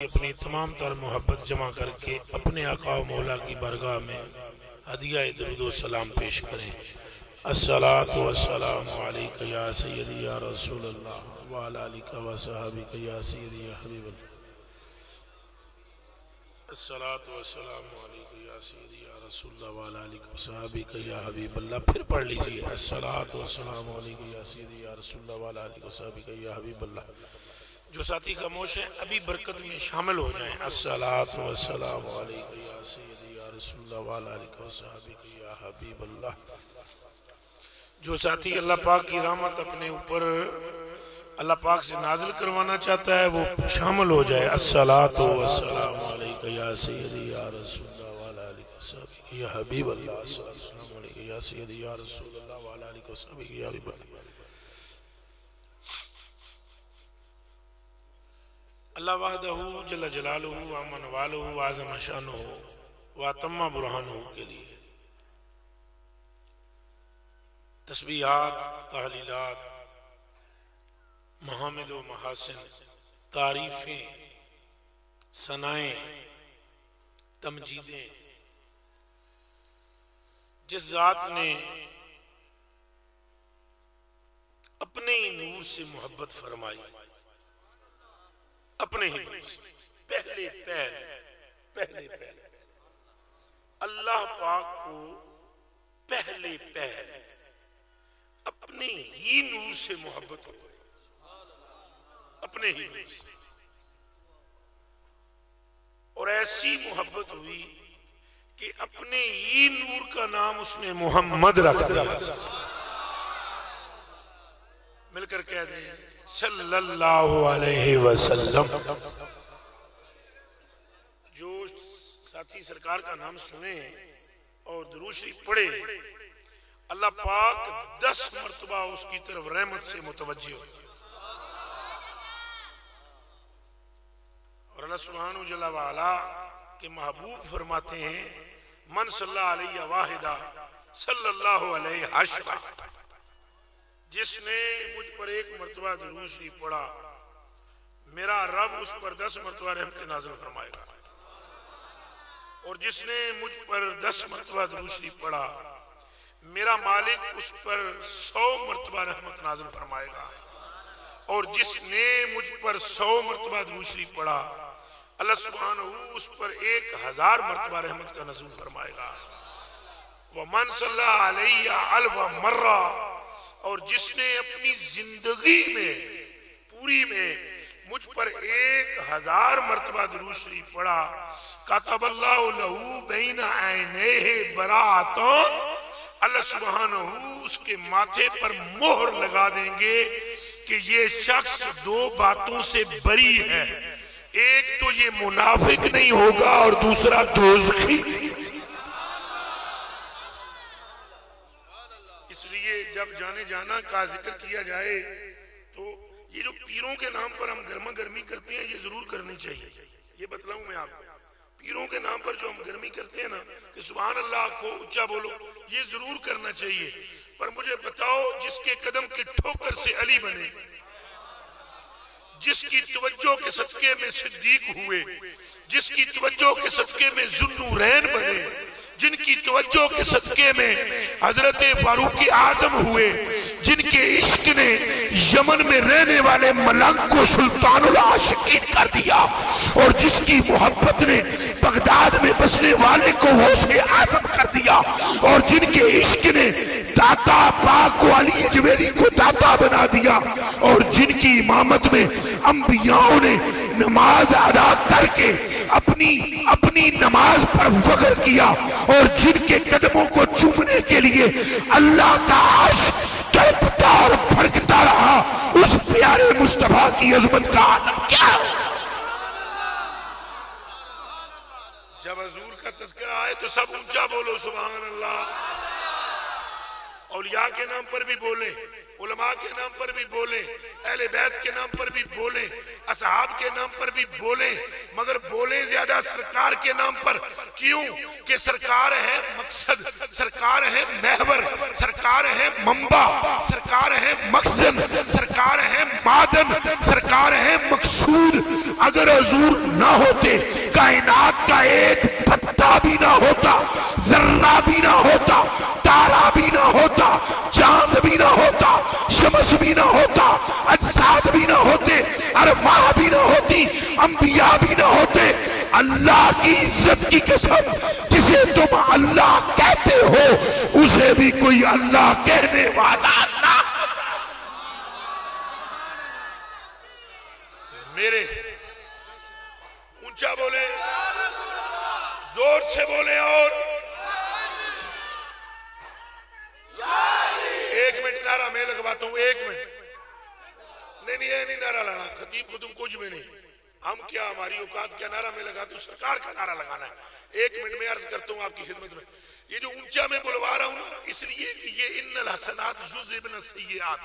اپنی تمام تر محبت جمع کر کے اپنے آقا و مولا کی بارگاہ میں ہدیہ درود و سلام پیش کریں۔ الصلاة والسلام علیکہ یا سیدی یا رسول اللہ وعلی آلہ و صحابہ یا سیدی یا حبیب اللہ۔ الصلاة والسلام علیکہ یا سیدی یا رسول اللہ وعلی آلہ و صحابہ یا حبیب اللہ۔ پھر پڑھ لیجئے الصلاة والسلام علیکہ یا سیدی یا رسول اللہ وعلی آلہ و صحابہ یا حبیب اللہ۔ جو ساتھی خاموش ہیں ابھی برکت میں شامل ہو جائیں۔ الصلاة والسلام علیکہ یا سیدی یا رسول اللہ وعلی آلہ و صحابہ یا حبیب اللہ۔ جو ساتھی اللہ پاک کی رحمت اپنے اوپر اللہ پاک سے نازل کروانا چاہتا ہے وہ شامل ہو جائے۔ الصلاة والسلام علیکہ یا سیدی یا رسول اللہ وعلی آلہ و صحابہ یا حبیب اللہ۔ السلام علیکہ یا سیدی یا رسول اللہ وعلی آلہ و صحابہ یا حبیب اللہ۔ اللہ وحدہ جل جلالہ وامن والہ وعظم شانہ واتم برہانہ کے لیے تسبیحات، تحلیلات، محامد و محاسن، تعریفیں، ثنائیں، تمجیدیں، جس ذات نے اپنے ہی نور سے محبت فرمائی، اپنے ہی نور سے پہلے پہل اللہ پاک کو پہلے پہل اپنے ہی نور سے محبت ہو گئی، اپنے ہی نور سے، اور ایسی محبت ہوئی کہ اپنے ہی نور کا نام اس نے محمد رکھ دیا۔ مل کر کہہ دیں صلی اللہ علیہ وسلم۔ جو ساتھی سرکار کا نام سنیں اور درود شریف پڑھے اللہ پاک 10 مرتبہ اس کی طرف رحمت سے متوجہ ہو، اور اللہ سبحانہ جل وعلا کے محبوب فرماتے ہیں من صلی اللہ علیہ واحدہ صلی اللہ علیہ عشرہ، جس نے مجھ پر 1 مرتبہ درود شریف پڑھا میرا رب اس پر 10 مرتبہ رحمت نازل فرمائے گا، اور جس نے مجھ پر 10 مرتبہ درود شریف پڑھا میرا مالک اس پر 100 مرتبہ رحمت نازل فرمائے گا، اور جس نے مجھ پر 100 مرتبہ درود شریف پڑھا اللہ سبحانہ اس پر 1000 مرتبہ رحمت کا نزول فرمائے گا۔ ومن صلی علیہ الف مرہ، اور جس نے اپنی زندگی میں پوری میں مجھ پر 1000 مرتبہ درود شریف پڑھا کتب اللہ لہو بین عینیہ براۃ، اللہ سبحانہ اس کے ماتھے پر مہر لگا دیں گے کہ یہ شخص 2 باتوں سے بری ہے، ایک تو یہ منافق نہیں ہوگا اور دوسرا دوزخی۔ اس لیے جب جانے جانا کا ذکر کیا جائے تو یہ جو پیروں کے نام پر ہم گرما گرمی کرتے ہیں یہ ضرور کرنی چاہیے۔ یہ بتلاؤں میں آپ کو، پیروں کے نام پر جو ہم گرمی کرتے ہیں نا کہ سبحان اللہ کو اچھا بولو، یہ ضرور کرنا چاہیے، پر مجھے بتاؤ جس کے قدم کی ٹھوکر سے علی بنے، جس کی توجہ کے صدقے میں صدیق ہوئے، جس کی توجہ کے صدقے میں ذوالنورین بنے، جن کی توجہ کے صدقے میں حضرت فاروق اعظم ہوئے، جن کے عشق نے یمن میں رہنے والے ملنگ کو سلطان العاشقین کر دیا، اور جس کی محبت نے بغداد میں بسنے والے کو غوث اعظم کر دیا، اور جن کے عشق نے داتا پاک کو علی اجویری کو داتا بنا دیا، اور جن کی امامت میں انبیاء نے نماز ادا کر کے اپنی نماز پر فخر کیا، اور جن کے قدموں کو چومنے کے لیے اللہ کا عرش تڑپتا اور پھڑکتا رہا، اس پیارے مصطفیٰ کی عظمت کا عالم کیا ہے؟ جب حضور کا تذکرہ آئے تو سب اونچا بولو سبحان اللہ۔ اولیاء کے نام پر بھی بولیں، علماء کے نام پر بھی بولیں، اہل بیت کے نام پر بھی بولیں، اصحاب کے نام پر بھی بولیں، مگر بولیں زیادہ سرکار کے نام پر۔ کیوں کہ سرکار ہے مقصد، سرکار ہے محور، سرکار ہے منبع، سرکار ہے مقصد، سرکار ہے معدن، سرکار ہے مقصود. اگر حضور نہ ہوتے کائنات کا ایک پتا بھی نہ ہوتا، ذرہ بھی نہ ہوتا، تارا بھی نہ ہوتا، چاند بھی نہ ہوتا، شمس بھی نہ ہوتا، اجساد بھی نہ ہوتے، ارواح بھی نہ ہوتی، انبیاء بھی نہ ہوتے. اللہ کی عزت کی قسم، جسے تم اللہ کہتے ہو اسے بھی کوئی اللہ کہنے والا نہ. میرے اونچا بولے، زور سے بولے، اور ایک منٹ نعرہ میں لگواتا ہوں. ایک منٹ نہیں یہ نہیں نعرہ لانا، خطیب کو تم کچھ بھی نہیں. ہم کیا، ہماری اوقات کیا نعرہ میں لگا تو سرکار کا نعرہ لگانا ہے. ایک منٹ میں عرض کرتا ہوں آپ کی خدمت میں. یہ جو اونچا میں بلوا رہا ہوں نا، اس لیے کہ یہ ان الحسنات یذہبن السیئات،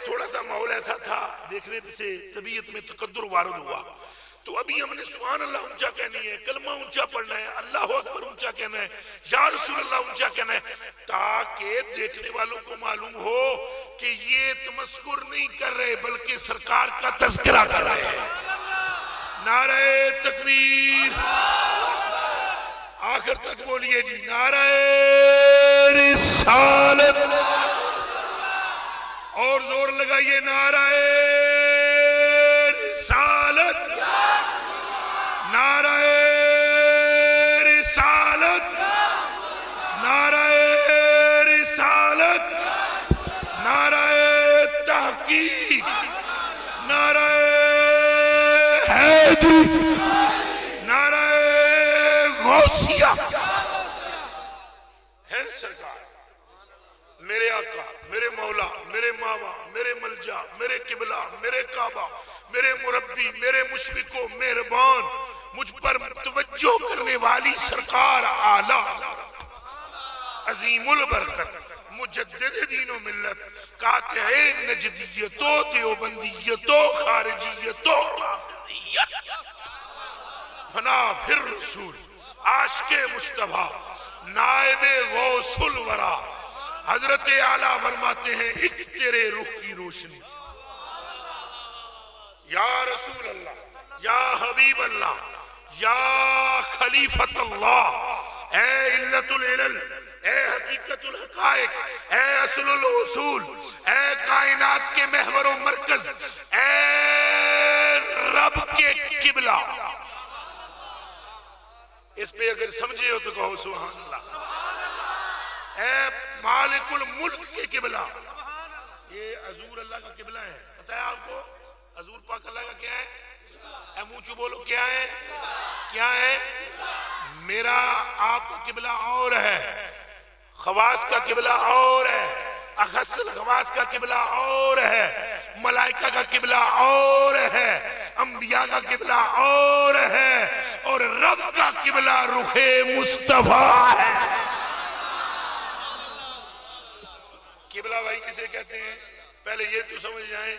تھوڑا سا ماحول ایسا تھا، دیکھنے سے طبیعت میں تقدر وارد ہوا. تو ابھی ہم نے سبحان اللہ اونچا کہنی ہے، کلمہ اونچا پڑھنا ہے، اللہ اکبر اونچا کہنا ہے، یا رسول اللہ اونچا کہنا ہے، تاکہ دیکھنے والوں کو معلوم ہو کہ یہ تمسخر نہیں کر رہے بلکہ سرکار کا تذکرہ کر رہے ہیں. نعرہ تکبیر، آخر تک بولیے جی. نعرہ رسالت، اور زور لگائیے. نعرہ رسالت، نعرہ رسالت، نعرہ رسالت، نعرہ تحقیق، نعرہ حیدری، نعرہ غوثیہ. ہے سرکار میرے آقا، میرے مولا، میرے ماوا، میرے ملجا، میرے قبلہ، میرے کعبہ، میرے مربی، میرے مشفق و مہربان، مجھ پر توجہ کرنے والی سرکار اعلیٰ عظیم البرکت مجدد دین و ملت، قاطع نجدیت و دیوبندیت و خارجیت و رافضیت، فنا پھر رسول، عاشق مصطفیٰ، نائب غوث الورا. حضرت اعلیٰ فرماتے ہیں ایک تیرے رخ کی روشنی. یا رسول اللہ، یا حبیب اللہ، یا خلیفت اللہ، اے علت العلل، اے حقیقت الحقائق، اے اصل الاصول، اے کائنات کے محور و مرکز، اے رب کے قبلہ. اس پہ اگر سمجھے ہو تو کہو سبحان اللہ. اے مالک الملک کے قبلہ. یہ حضور اللہ کا قبلہ ہے، پتہ ہے آپ کو؟ حضور پاک اللہ کا کیا ہے؟ اے موچو بولو کیا ہے؟ کیا ہے؟ میرا آپ کا قبلہ اور ہے، خواص کا قبلہ اور ہے، اخص الخواص کا قبلہ اور ہے، ملائکہ کا قبلہ اور ہے، انبیاء کا قبلہ اور ہے، اور رب کا قبلہ رخ مصطفیٰ ہے. قبلہ بھائی کسے کہتے ہیں؟ پہلے یہ تو سمجھ جائیں،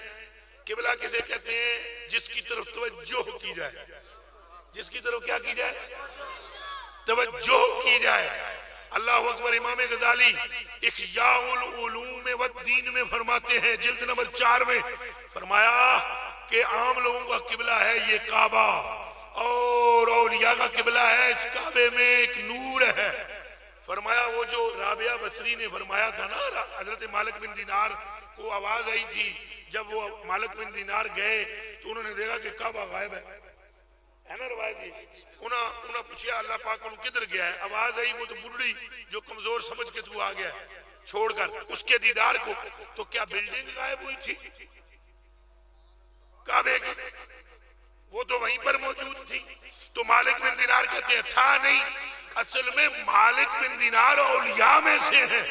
قبلہ کسے کہتے ہیں؟ جس کی طرف توجہ کی جائے. جس کی طرف کیا کی جائے؟ توجہ کی جائے. اللہ اکبر. امام غزالی احیاء العلوم والدین میں فرماتے ہیں، جلد نمبر 4 میں فرمایا کہ عام لوگوں کا قبلہ ہے یہ کعبہ، اور اولیاء کا قبلہ ہے اس کعبے میں ایک نور ہے. فرمایا وہ جو رابعہ بصری نے فرمایا تھا نا، حضرت مالک بن دینار کو آواز آئی تھی جب وہ مالک بن دینار گئے تو انہوں نے دیکھا کہ کعبہ غائب ہے نا روایت. انہوں پوچھا اللہ پاک انہوں کدھر گیا ہے؟ آواز آئی وہ تو بڑھڑی جو کمزور سمجھ کے تو آ گیا چھوڑ کر اس کے دیدار کو. تو کیا بلڈنگ غائب ہوئی تھی کعبے کی؟ وہ تو وہیں پر موجود تھی. تو مالک بن دینار کہتے ہیں تھا نہیں، اصل میں مالک بن دینار اولیاء میں سے ہیں،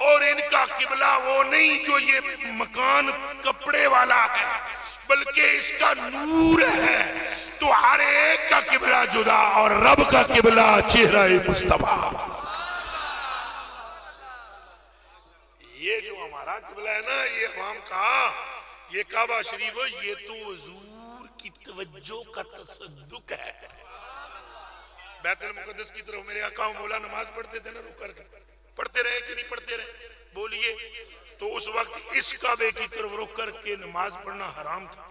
اور ان کا قبلہ وہ نہیں جو یہ مکان کپڑے والا ہے، بلکہ اس کا نور ہے. تو ہر ایک کا قبلہ جدا، اور رب کا قبلہ چہرہ مصطفیٰ. یہ جو ہمارا قبلہ ہے نا، یہ عوام کا یہ کعبہ شریف، یہ تو حضور کی توجہ کا تصدق ہے. بیت المقدس المقدس کی طرف میرے آقا و مولا نماز پڑھتے تھے نا رک کر کے, پڑھتے رہے کہ نہیں پڑھتے رہے؟ بولیے. تو اس وقت اس کعبے کی طرف رک کر کے نماز پڑھنا حرام تھا,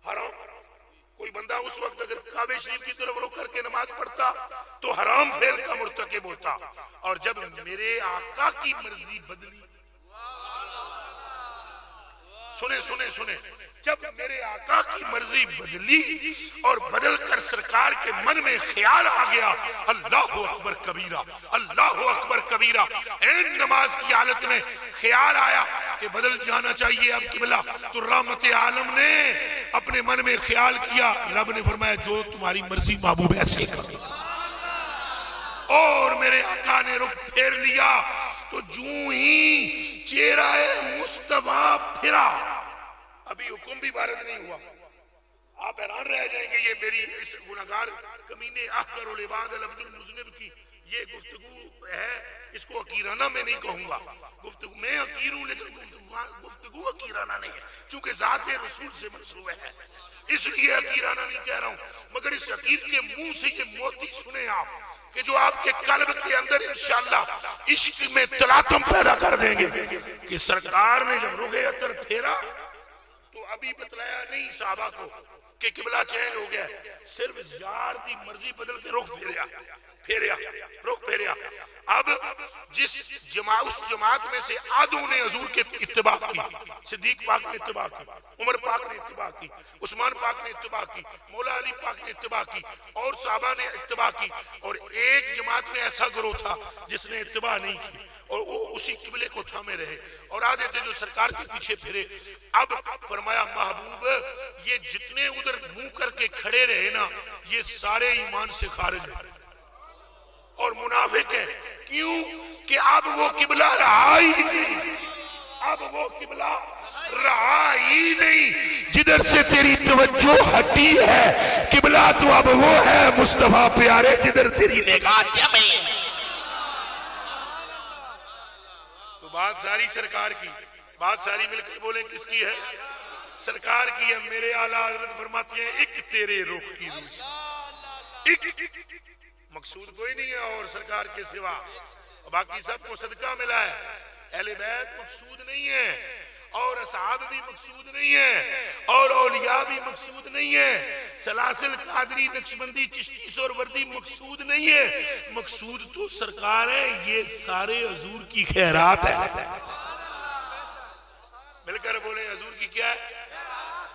حرام. کوئی بندہ اس وقت اگر کعبے شریف کی طرف رک کر کے نماز پڑھتا تو حرام فعل کا مرتکب ہوتا. اور جب میرے آقا کی مرضی بدلی, سنیں سنیں سنیں, جب میرے آقا کی مرضی بدلی اور بدل کر سرکار کے من میں خیال آ گیا اللہ اکبر کبیرہ, اللہ اکبر کبیرہ, این نماز کی حالت میں خیال آیا کہ بدل جانا چاہیے اب قبلہ, تو رحمت عالم نے اپنے من میں خیال کیا, رب نے فرمایا جو تمہاری مرضی محبوب ایسے کر, اور میرے آقا نے رخ پھیر لیا. تو جوں ہی چہرہ مصطفیٰ پھرا, ابھی حکم بھی وارد نہیں ہوا, آپ حیران رہ جائیں گے یہ میری اس گناہگار کمینے احقر العباد العبد المذنب کی یہ گفتگو ہے, اس کو حقیرانہ میں نہیں کہوں گا, گفتگو میں حقیر ہوں لیکن گفتگو حقیرانہ نہیں ہے, چونکہ ذات رسول سے منسوب ہے اس لیے حقیرانہ نہیں کہہ رہا ہوں. مگر اس حقیر کے منہ سے یہ موتی سنیں آپ کہ جو آپ کے قلب کے اندر انشاءاللہ عشق میں تلاطم پیدا کر دیں گے کہ سرکار نے جب رخ اطہر پھیرا تو ابھی بتلایا نہیں صحابہ کو کہ قبلہ چینج ہو گیا, صرف یار دی مرضی بدل کے رخ پھیریا رخ پھیریا. اب جس اس جماعت میں سے آدھوں نے حضور کے اتباع کی, صدیق پاک نے اتباع کی, عمر پاک نے اتباع کی, عثمان پاک نے اتباع کی, مولا علی پاک نے اتباع کی, اور صحابہ نے اتباع کی, اور ایک جماعت میں ایسا گروہ تھا جس نے اتباع نہیں کی اور وہ اسی قبلے کو تھامے رہے, اور آدھے تھے جو سرکار کے پیچھے پھرے. اب فرمایا محبوب یہ جتنے ادھر منہ کر کے کھڑے رہے نا یہ سارے ایمان سے خارج ہیں اور منافق ہیں. کیوں کہ اب وہ قبلہ رہا ہی نہیں, اب وہ قبلہ رہا ہی نہیں جدھر سے تیری توجہ ہٹی ہے. قبلہ تو اب وہ ہے مصطفیٰ پیارے جدھر تیری نگاہ جمے. تو بات ساری سرکار کی, بات ساری مل کر بولیں کس کی ہے؟ سرکار کی ہے. میرے اعلیٰ حضرت فرماتے ہیں ایک تیرے رخ کی روشنی, ایک مقصود کوئی نہیں ہے اور سرکار کے سوا, باقی سب کو صدقہ ملا ہے. اہل بیت مقصود نہیں ہے, اور اصحاب بھی مقصود نہیں ہے, اور اولیاء بھی مقصود نہیں ہے, سلاسل قادری نقشبندی چشتی سہروردی مقصود نہیں ہے, مقصود تو سرکار ہے. یہ سارے حضور کی خیرات ہے. مل کر بولے حضور کی کیا ہے؟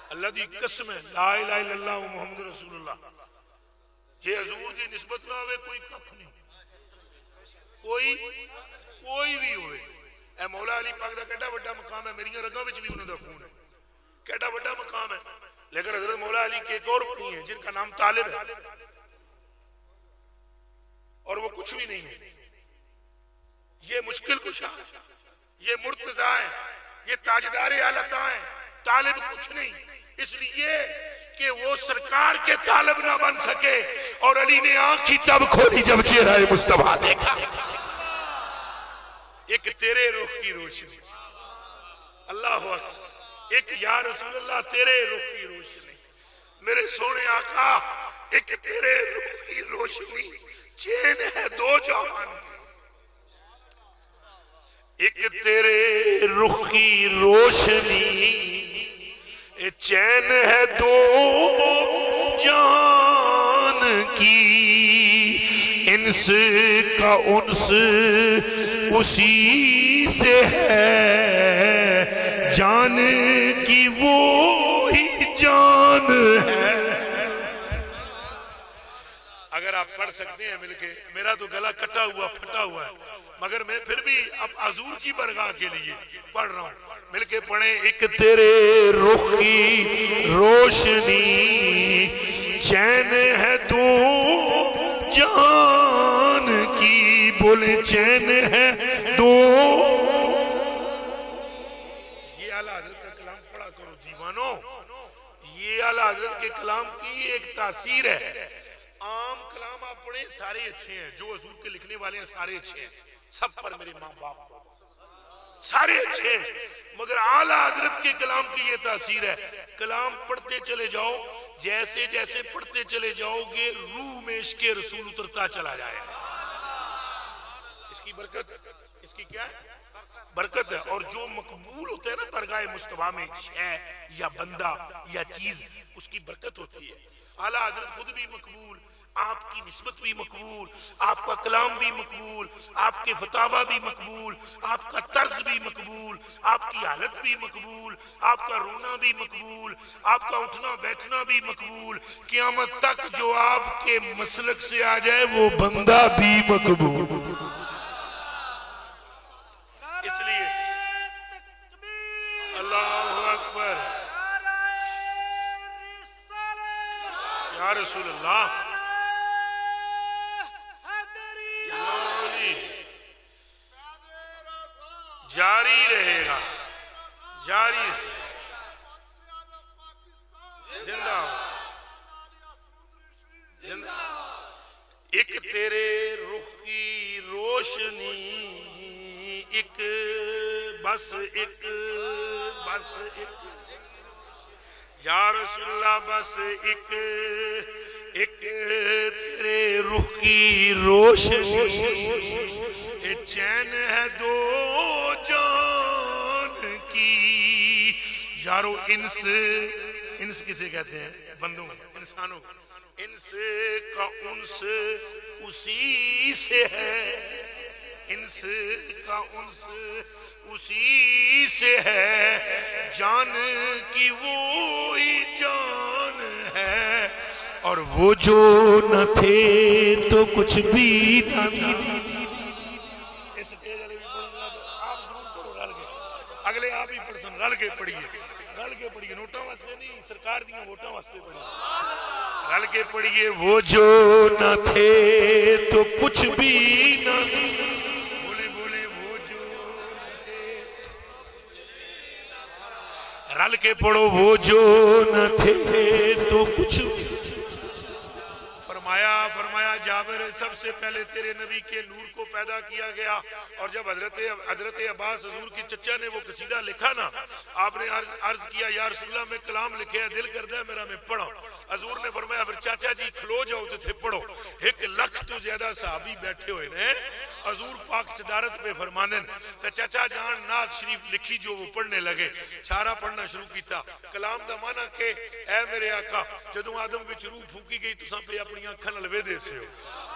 اللہ دی قسم ہے لا الہ الا اللہ محمد رسول اللہ. جے حضور دی نسبت نہ ہوئے کوئی کف نہیں, کوئی بھی ہوئے. اے مولا علی پاک دا کیڑا بڑا مقام ہے, میری رگاں وچ بھی انہاں دا خون ہے, کیڑا بڑا مقام ہے. لیکن حضرت مولا علی کے ایک اور بنی ہے جن کا نام طالب ہے, اور وہ کچھ بھی نہیں ہے. یہ مشکل کشا, یہ مرتضی ہے, یہ تاجدار اعلیٰ ہیں. طالب کچھ نہیں, اس لیے کہ وہ سرکار کے طالب نہ بن سکے. اور علی نے آنکھ کی تب کھولی جب چہرہ مصطفیٰ دیکھا. ایک تیرے رخ کی روشنی, اللہ اکبر, ایک یا رسول اللہ تیرے رخ کی روشنی, میرے سونے آقا ایک تیرے رخ کی روشنی, چین ہے دو جہان. ایک تیرے رخ کی روشنی چین ہے دو جان کی, انس کا انس اسی سے ہے, جان کی وہی جان ہے. اگر آپ پڑھ سکتے ہیں مل کے, میرا تو گلا کٹا ہوا پھٹا ہوا ہے, مگر میں پھر بھی اب حضور کی برگاہ کے لیے پڑھ رہا ہوں. مل کے پڑھیں. ایک تیرے رخ کی روشنی چین ہے دو جان کی, بولے چین ہے دو. یہ اعلیٰ حضرت کا کلام پڑھا کرو دیوانو, یہ اعلیٰ حضرت کے کلام کی ایک تاثیر ہے. عام کلام آپ پڑھیں سارے اچھے ہیں, جو حضور کے لکھنے والے ہیں سارے اچھے ہیں, سب پر میرے ماں باپ سارے اچھے ہیں, مگر اعلیٰ حضرت کے کلام کی یہ تاثیر ہے. کلام پڑھتے چلے جاؤ جیسے جیسے پڑھتے چلے جاؤ گے روح میں عشق رسول اترتا چلا جائے گا. اس کی برکت، اس کی کیا ہے؟ برکت ہے. اور جو مقبول ہوتا ہے نا درگاہ مصطفیٰ میں شے یا بندہ یا چیز، اس کی برکت ہوتی ہے. اعلیٰ حضرت خود بھی مقبول، آپ کی نسبت بھی مقبول، آپ کا کلام بھی مقبول، آپ کے فتاوی بھی مقبول، آپ کا طرز بھی مقبول، آپ کی حالت بھی مقبول، آپ کا رونا بھی مقبول، آپ کا اٹھنا بیٹھنا بھی مقبول. قیامت تک جو آپ کے مسلک سے آ جائے وہ بندہ بھی مقبول. اس لیے اللہ اکبر یا رسول اللہ جاری رہے گا، جاری زندہ زندہ. ایک تیرے رخ کی روشنی، ایک بس ایک بس ایک یا رسول اللہ بس ایک ایک تیرے رخ کی روشنی، چین ہے دو جان کی. یارو انس کسے کہتے ہیں؟ بندوں، انسانوں. انس کا انس اسی سے ہے، انس کا انس اسی سے ہے، جان کی وہی جان ہے. اور وہ جو نہ تھے تو کچھ بھی نہ تھا. اگلے آپ ہی پڑھیں، رل کے پڑھیے، رل کے پڑھیے، نوٹاں واسطے نہیں، سرکار دیاں ووٹاں واسطے پڑھیے. رل کے پڑھیے. وہ جو نہ تھے تو کچھ بھی نہ تھے. بولے بولے وہ جو نہ تھے. رل کے پڑھو. وہ جو نہ تھے تو کچھ. فرمایا جابر سب سے پہلے تیرے نبی کے نور کو پیدا کیا گیا. اور جب حضرت عباس حضور کی چچا نے وہ قصیدہ لکھا نا، آپ نے عرض کیا یا رسول اللہ میں کلام لکھے ہے، دل کرتا ہے میرا میں پڑھا. حضور نے فرمایا پھر چاچا جی کھلو جاؤ تو تھے پڑھو. 1 لاکھ تو زیادہ صحابی بیٹھے ہوئے نے. حضور پاک صدارت پہ فرمانن تو چاچا جان نعت شریف لکھی جو وہ پڑھنے لگے. سارا پڑھنا شروع کیتا. کلام دا معنی کہ اے میرے آقا جدوں آدم وچ روح پھوکی گئی تساں پہ اپنی اکھاں نال ویدے سے ہو.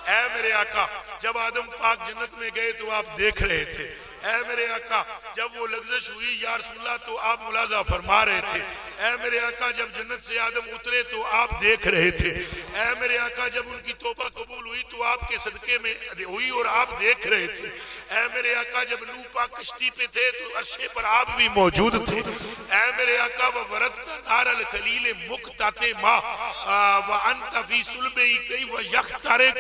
اے میرے آقا جب آدم پاک جنت میں گئے تو آپ دیکھ رہے تھے. اے میرے آقا جب وہ لغزش ہوئی یا رسول اللہ تو آپ ملاحظہ فرما رہے تھے. اے میرے آقا جب جنت سے آدم اترے تو آپ دیکھ رہے تھے. اے میرے آقا جب ان کی توبہ قبول ہوئی تو آپ کے صدقے میں ہوئی اور آپ دیکھ رہے تھے. اے میرے آقا جب نوح پاک کشتی پہ تھے تو عرشے پر آپ بھی موجود تھے. اے میرے آقا وَوَرَدْتَ نَارَ الْخَلِيلِ مُقْتَتِ مَا وَأَنْتَ فِي صُلْبِهِ كَيْفَ يَخْتَرِقُ.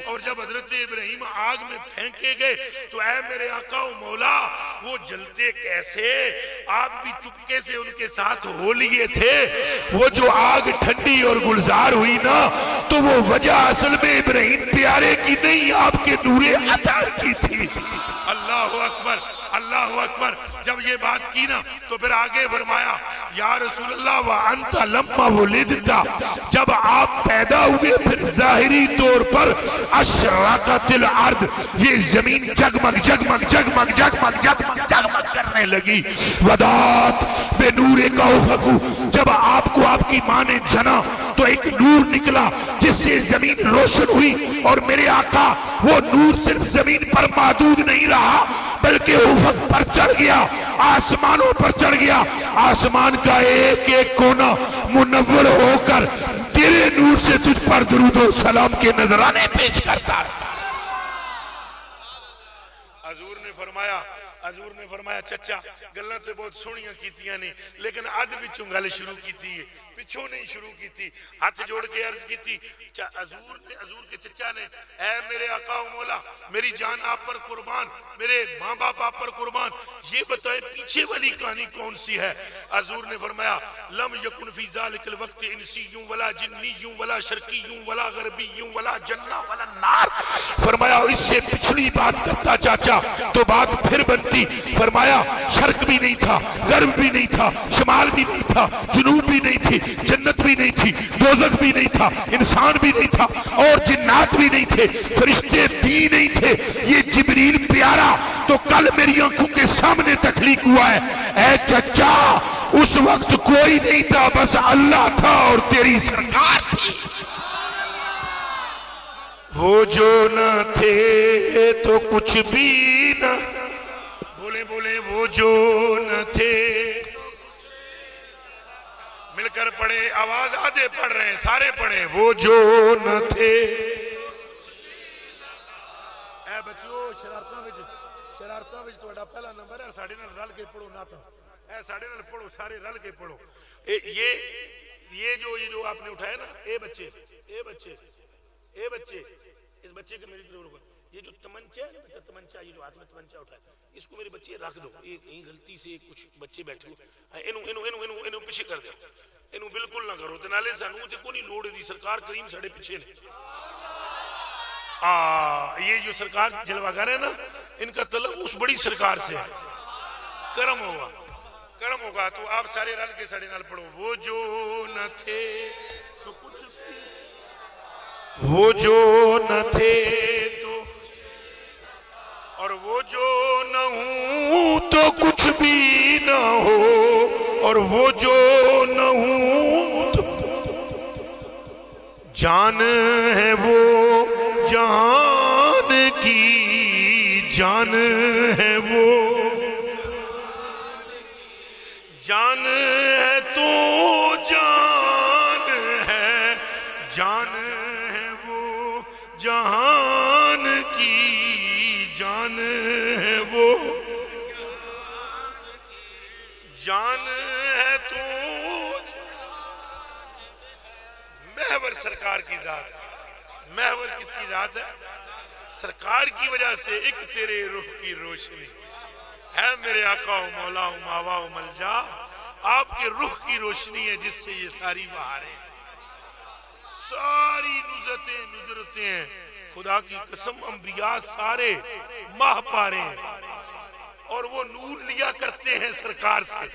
اور جب حضرت ابراہیم آگ میں پھینکے گئے تو اے میرے آقا و مولا وہ جلتے کیسے؟ آپ بھی چپکے سے ان کے ساتھ ہو لیے تھے. وہ جو آگ ٹھنڈی اور گلزار ہوئی نا تو وہ وجہ اصل میں ابراہیم پیارے کی نہیں، آپ کے نور عطا کی تھی. اللہ اکبر اللہ اکبر. جب یہ بات کی نا تو پھر آگے فرمایا یا رسول اللہ وَأَنْتَ لَمَّا وُلِدْتَ. جب آپ پیدا ہوئے پھر ظاہری طور پر اشرقت الارض، یہ زمین جگمگ جگمگ جگمگ جگمگ جگمگ جگمگ کرنے لگی. وَدَاتْ بِنُورِكَ أُفُقُ. جب آپ کو آپ کی ماں نے جنا تو ایک نور نکلا جس سے زمین روشن ہوئی. اور میرے آقا وہ نور صرف زمین پر محدود نہیں رہا بلکہ افق پر چڑھ گیا، آسمانوں پر چڑھ گیا. آسمان کا ایک ایک کونا منور ہو کر تیرے نور سے تجھ پر درود و سلام کے نذرانے پیش کرتا. حضور نے فرمایا چچا گلاں تے بہت سونیاں کیتیاں نے لیکن آدھ وچوں گل شروع کیتی ہے، پچھوں نہیں شروع کیتی. ہاتھ جوڑ کے عرض کیتی حضور کے چچا نے اے میرے آقا و مولا میری جان آپ پر قربان، میرے ماں باپ آپ پر قربان، یہ بتائیں پیچھے والی کہانی کون سی ہے؟ حضور نے فرمایا لم یکن فی ذالک الوقت انسیوں ولا جنیوں ولا شرقیوں ولا غربیوں ولا جنہ ولا نار. فرمایا اس سے پچھلی بات کرتا چاچا تو بات پھر بنتی. فرمایا شرق بھی نہیں تھا، غرب بھی نہیں تھا، شمال بھی نہیں تھا، جنوب بھی نہیں تھی، جنت بھی نہیں تھی، دوزخ بھی نہیں تھا، انسان بھی نہیں تھا اور جنات بھی نہیں تھے، فرشتے بھی نہیں تھے، یہ جبریل پیارا تو کل میری آنکھوں کے سامنے تخلیق ہوا ہے۔ اے چچا اس وقت کوئی نہیں تھا، بس اللہ تھا اور تیری سرکار تھی۔ وہ جو نہ تھے تو کچھ بھی نہ، بولیں بولیں، وہ جو نہ تھے، مل کر پڑھے، آواز آدھے پڑھ رہے ہیں، سارے پڑھیں، وہ جو نہ تھے۔ اے بچیو شرارتاں وچ تہاڈا پہلا نمبر ہے، ساڈے نال رل کے پڑھو نہ تو اے ساڈے نال پڑھو، سارے رل کے پڑھو۔ یہ جو آپ نے اٹھایا نا، اے بچے اس بچے کے میری طرف رکو، یہ جو تمنچہ ہے نا، تمنچہ، یہ جو ہاتھ میں تمنچہ اٹھایا، اس کو میرے بچے رکھ دو، یہ غلطی سے کچھ بچے بیٹھے ہو، انہوں پیچھے کر دو، انہوں بالکل نہ کرو، تنالے سانوں تے کوئی لوڑ دی، سرکار کریم ساڑے پیچھے نے۔ یہ جو سرکار جلوہ گر ہے نا، ان کا تعلق اس بڑی سرکار سے ہے، کرم ہوگا، تو آپ سارے رل کے ساڑے نال پڑھو، وہ جو نہ تھے تو کچھ بھی، وہ جو نہ تھے تو، اور وہ جو نہ ہوں تو کچھ بھی نہ ہو، اور وہ جو نہ ہوں تو جان ہے وہ جان کی جان ہے وہ، جان ہے تو جان ہے، جان ہے وہ جہان کی جان ہے وہ، جان ہے تو محور سرکار کی ذات ہے۔ محور کس کی ذات ہے؟ سرکار کی وجہ سے ایک تیرے روح کی روشنی ہے میرے آقا و مولا و ماوا و ملجا، آپ کے روح کی روشنی ہے جس سے یہ ساری بہاریں، ساری نظرتیں ہیں، خدا کی قسم انبیاء سارے ماہ پارے ہیں اور وہ نور لیا کرتے ہیں سرکار سے۔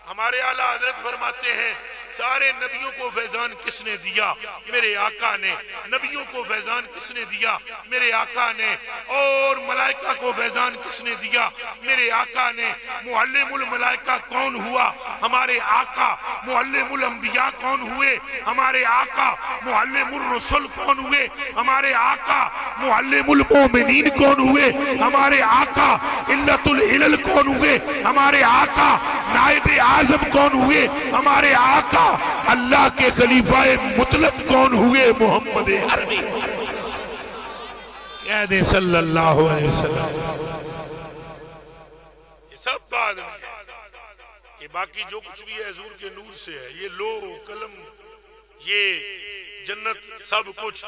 ہمارے اعلیٰ حضرت فرماتے ہیں سارے نبیوں کو فیضان کس نے دیا؟ میرے آقا نے۔ نبیوں کو فیضان کس نے دیا؟ میرے آقا نے۔ اور ملائکہ کو فیضان کس نے دیا؟ میرے آقا نے۔ معلم الملائکہ کون ہوا؟ ہمارے آقا۔ معلم الانبیاء کون ہوئے؟ ہمارے آقا۔ معلم الرسل کون ہوئے؟ ہمارے آقا۔ معلم المومنین کون ہوئے؟ ہمارے آقا۔ علت العلل کون ہوئے؟ ہمارے آقا۔ نائب اعظم کون ہوئے؟ ہمارے آقا۔ اللہ کے خلیفہ مطلق کون ہوئے؟ محمد عربی۔ کہہ دیں صلی اللہ علیہ وسلم۔ یہ سب بات میں، یہ باقی جو کچھ بھی ہے حضور کے نور سے ہے، یہ لو قلم، یہ جنت، سب کچھ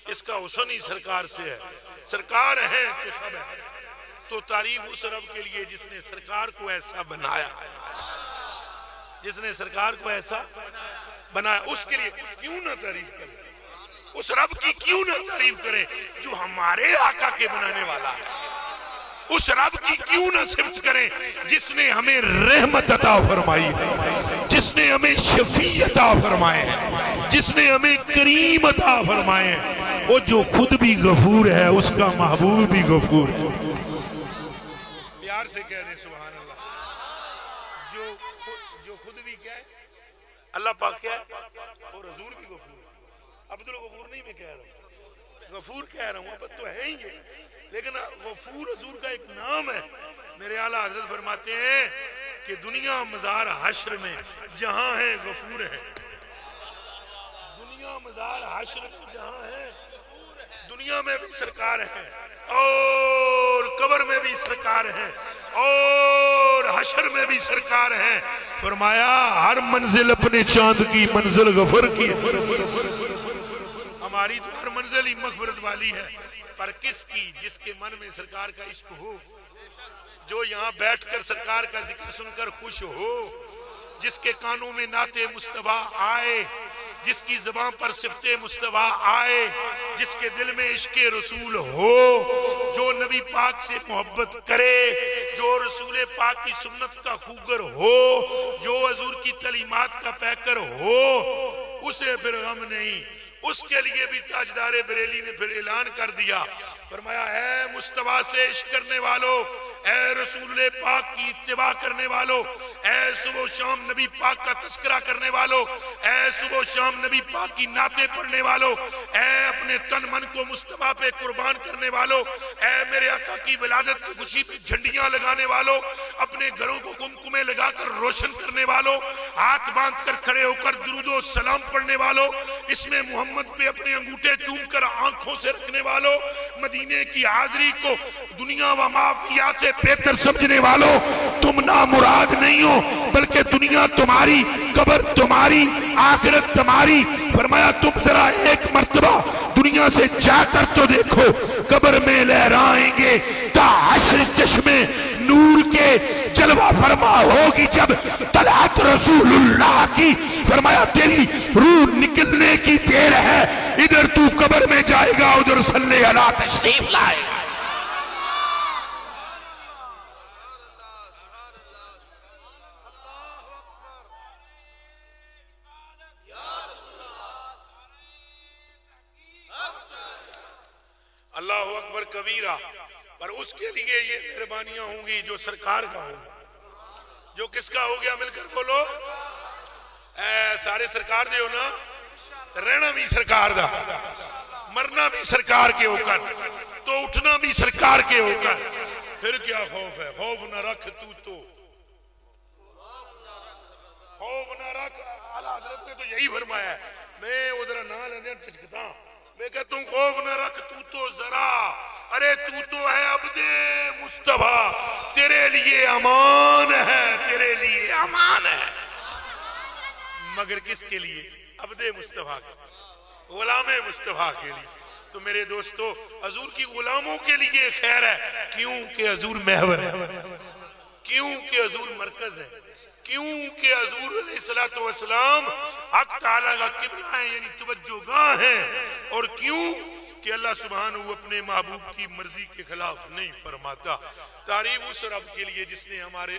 اس کا حسن ہی سرکار سے ہے۔ سرکار ہے تو سب ہے۔ تو تعریف اس رب کے لیے جس نے سرکار کو ایسا بنایا، جس نے سرکار کو ایسا بنایا، اس کے لیے کیوں نہ تعریف کریں؟ اس رب کی کیوں نہ تعریف کریں جو ہمارے آقا کے بنانے والا ہے؟ اس رب کی کیوں نہ صفت کریں جس نے ہمیں رحمت عطا فرمائی ہے، جس نے ہمیں شفیع عطا فرمائے ہیں، جس نے ہمیں کریم عطا فرمائے ہیں؟ وہ جو خود بھی غفور ہے اس کا محبوب بھی غفور ہے۔ پیار سے کہہ دیں سبحان اللہ۔ جو خود بھی کیا ہے؟ اللہ پاک کیا ہے؟ اور حضور بھی غفور ہے۔ عبدالغفور نہیں میں کہہ رہا ہوں، غفور کہہ رہا ہوں، اب تو ہے ہی ہے، لیکن غفور حضور کا ایک نام ہے۔ میرے اعلیٰ حضرت فرماتے ہیں کہ دنیا مزار حشر میں جہاں ہے غفور ہے، دنیا مزار حشر میں جہاں ہے، دنیا میں بھی سرکار ہے اور قبر میں بھی سرکار ہے اور حشر میں بھی سرکار ہے۔ فرمایا ہر منزل اپنے چاند کی منزل غفر کی ہے۔ ہماری تو ہر منزل ہی مغفرت والی ہے، پر کس کی؟ جس کے من میں سرکار کا عشق ہو، جو یہاں بیٹھ کر سرکار کا ذکر سن کر خوش ہو، جس کے کانوں میں نعت مصطفیٰ آئے، جس کی زبان پر صفت مصطفیٰ آئے، جس کے دل میں عشق رسول ہو، جو نبی پاک سے محبت کرے، جو رسول پاک کی سنت کا خوگر ہو، جو حضور کی تعلیمات کا پیکر ہو، اسے پھر غم نہیں۔ اس کے لیے بھی تاجدار بریلی نے پھر اعلان کر دیا، فرمایا اے مصطفیٰ سے عشق کرنے والو، اے رسول پاک کی اتباع کرنے والو، اے صبح و شام نبی پاک کا تذکرہ کرنے والو، اے صبح و شام نبی پاک کی نعتیں پڑھنے والو، اے اپنے تن من کو مصطفیٰ پہ قربان کرنے والو، اے میرے آقا کی ولادت کی خوشی پہ جھنڈیاں لگانے والو، اپنے گھروں کو کمکمے لگا کر روشن کرنے والو، ہاتھ باندھ کر کھڑے ہو کر درود و سلام پڑھنے والو، اس میں محمد پہ اپنے انگوٹھے چوم کر آنکھوں سے رکھنے والو، مدینے کی حاضری کو دنیا و مافیا سے بہتر سمجھنے والو، تم نامراد نہیں ہو بلکہ دنیا تمہاری، قبر تمہاری، آخرت تمہاری۔ فرمایا تم ذرا ایک مرتبہ دنیا سے جا کر تو دیکھو، قبر میں لہرائیں گے تا حشر چشمے نور کے جلوہ فرما ہوگی جب طلعت رسول اللہ کی۔ فرمایا تیری روح نکلنے کی دیر ہے، ادھر تو قبر میں جائے گا، ادھر صلی اللہ تشریف لائے گا۔ اللہ اکبر کبیرہ۔ پر اس کے لیے یہ مہربانیاں ہوں گی جو سرکار کا ہوگا، جو کس کا ہو گیا، مل کر بولو اے سارے سرکار دے ہو نا، رہنا بھی سرکار دا، مرنا بھی سرکار کے ہو کر، تو اٹھنا بھی سرکار کے ہو کر، پھر کیا خوف ہے؟ خوف نہ رکھ تو خوف نہ رکھ۔ اعلیٰ حضرت نے تو یہی فرمایا ہے، میں ادھر نہ لینے چچکتا ہوں، میں کہتا ہوں خوف نہ رکھ تو ذرا، ارے تو ہے عبد مصطفیٰ، تیرے لیے امان ہے، تیرے لیے امان ہے۔ مگر کس کے لیے؟ عبد مصطفیٰ کے، غلام مصطفیٰ کے لیے۔ تو میرے دوستو حضور کی غلاموں کے لیے خیر ہے، کیونکہ حضور محور ہے، کیونکہ حضور مرکز ہے، کیونکہ حضور علیہ السلام حق تعالیٰ کا قبلہ ہے، یعنی توجہ گاہ ہے، اور کیوں کہ اللہ سبحانہ وہ اپنے محبوب کی مرضی کے خلاف نہیں فرماتا۔ تعریف اس رب کے لیے جس نے ہمارے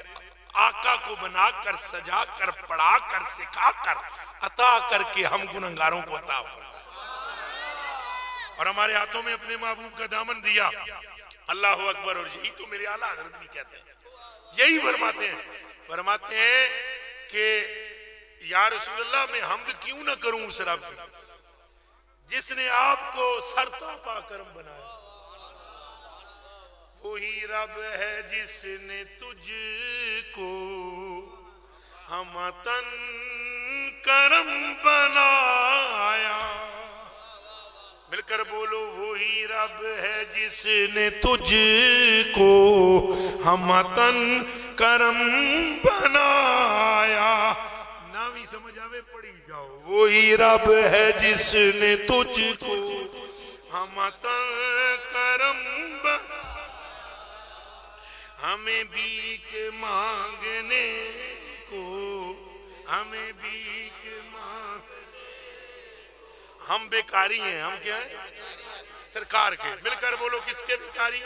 آقا کو بنا کر، سجا کر، پڑھا کر، سکھا کر، عطا کر کے ہم گنہگاروں کو عطا فرمایا، اور ہمارے ہاتھوں میں اپنے محبوب کا دامن دیا۔ اللہ اکبر۔ اور یہی تو میرے اعلیٰ حضرت بھی کہتے ہیں، یہی فرماتے ہیں کہ یا رسول اللہ میں حمد کیوں نہ کروں اس رب کی جس نے آپ کو سر تاپا کرم بنایا۔ وہی رب ہے جس نے تجھ کو ہمتن کرم بنایا۔ مل کر بولو وہی رب ہے جس نے تجھ کو ہمتن کرم بنایا۔ ناوی سمجھ آوے پڑھی جاؤ، وہی رب ہے جس نے تجھ کو ہمتن کرم بنایا۔ ہمیں بھیک مانگنے کو، ہمیں بھیک ہم بیکاری ہیں، ہم کیا ہیں؟ سرکار کے۔ مل کر بولو کس کے بیکاری؟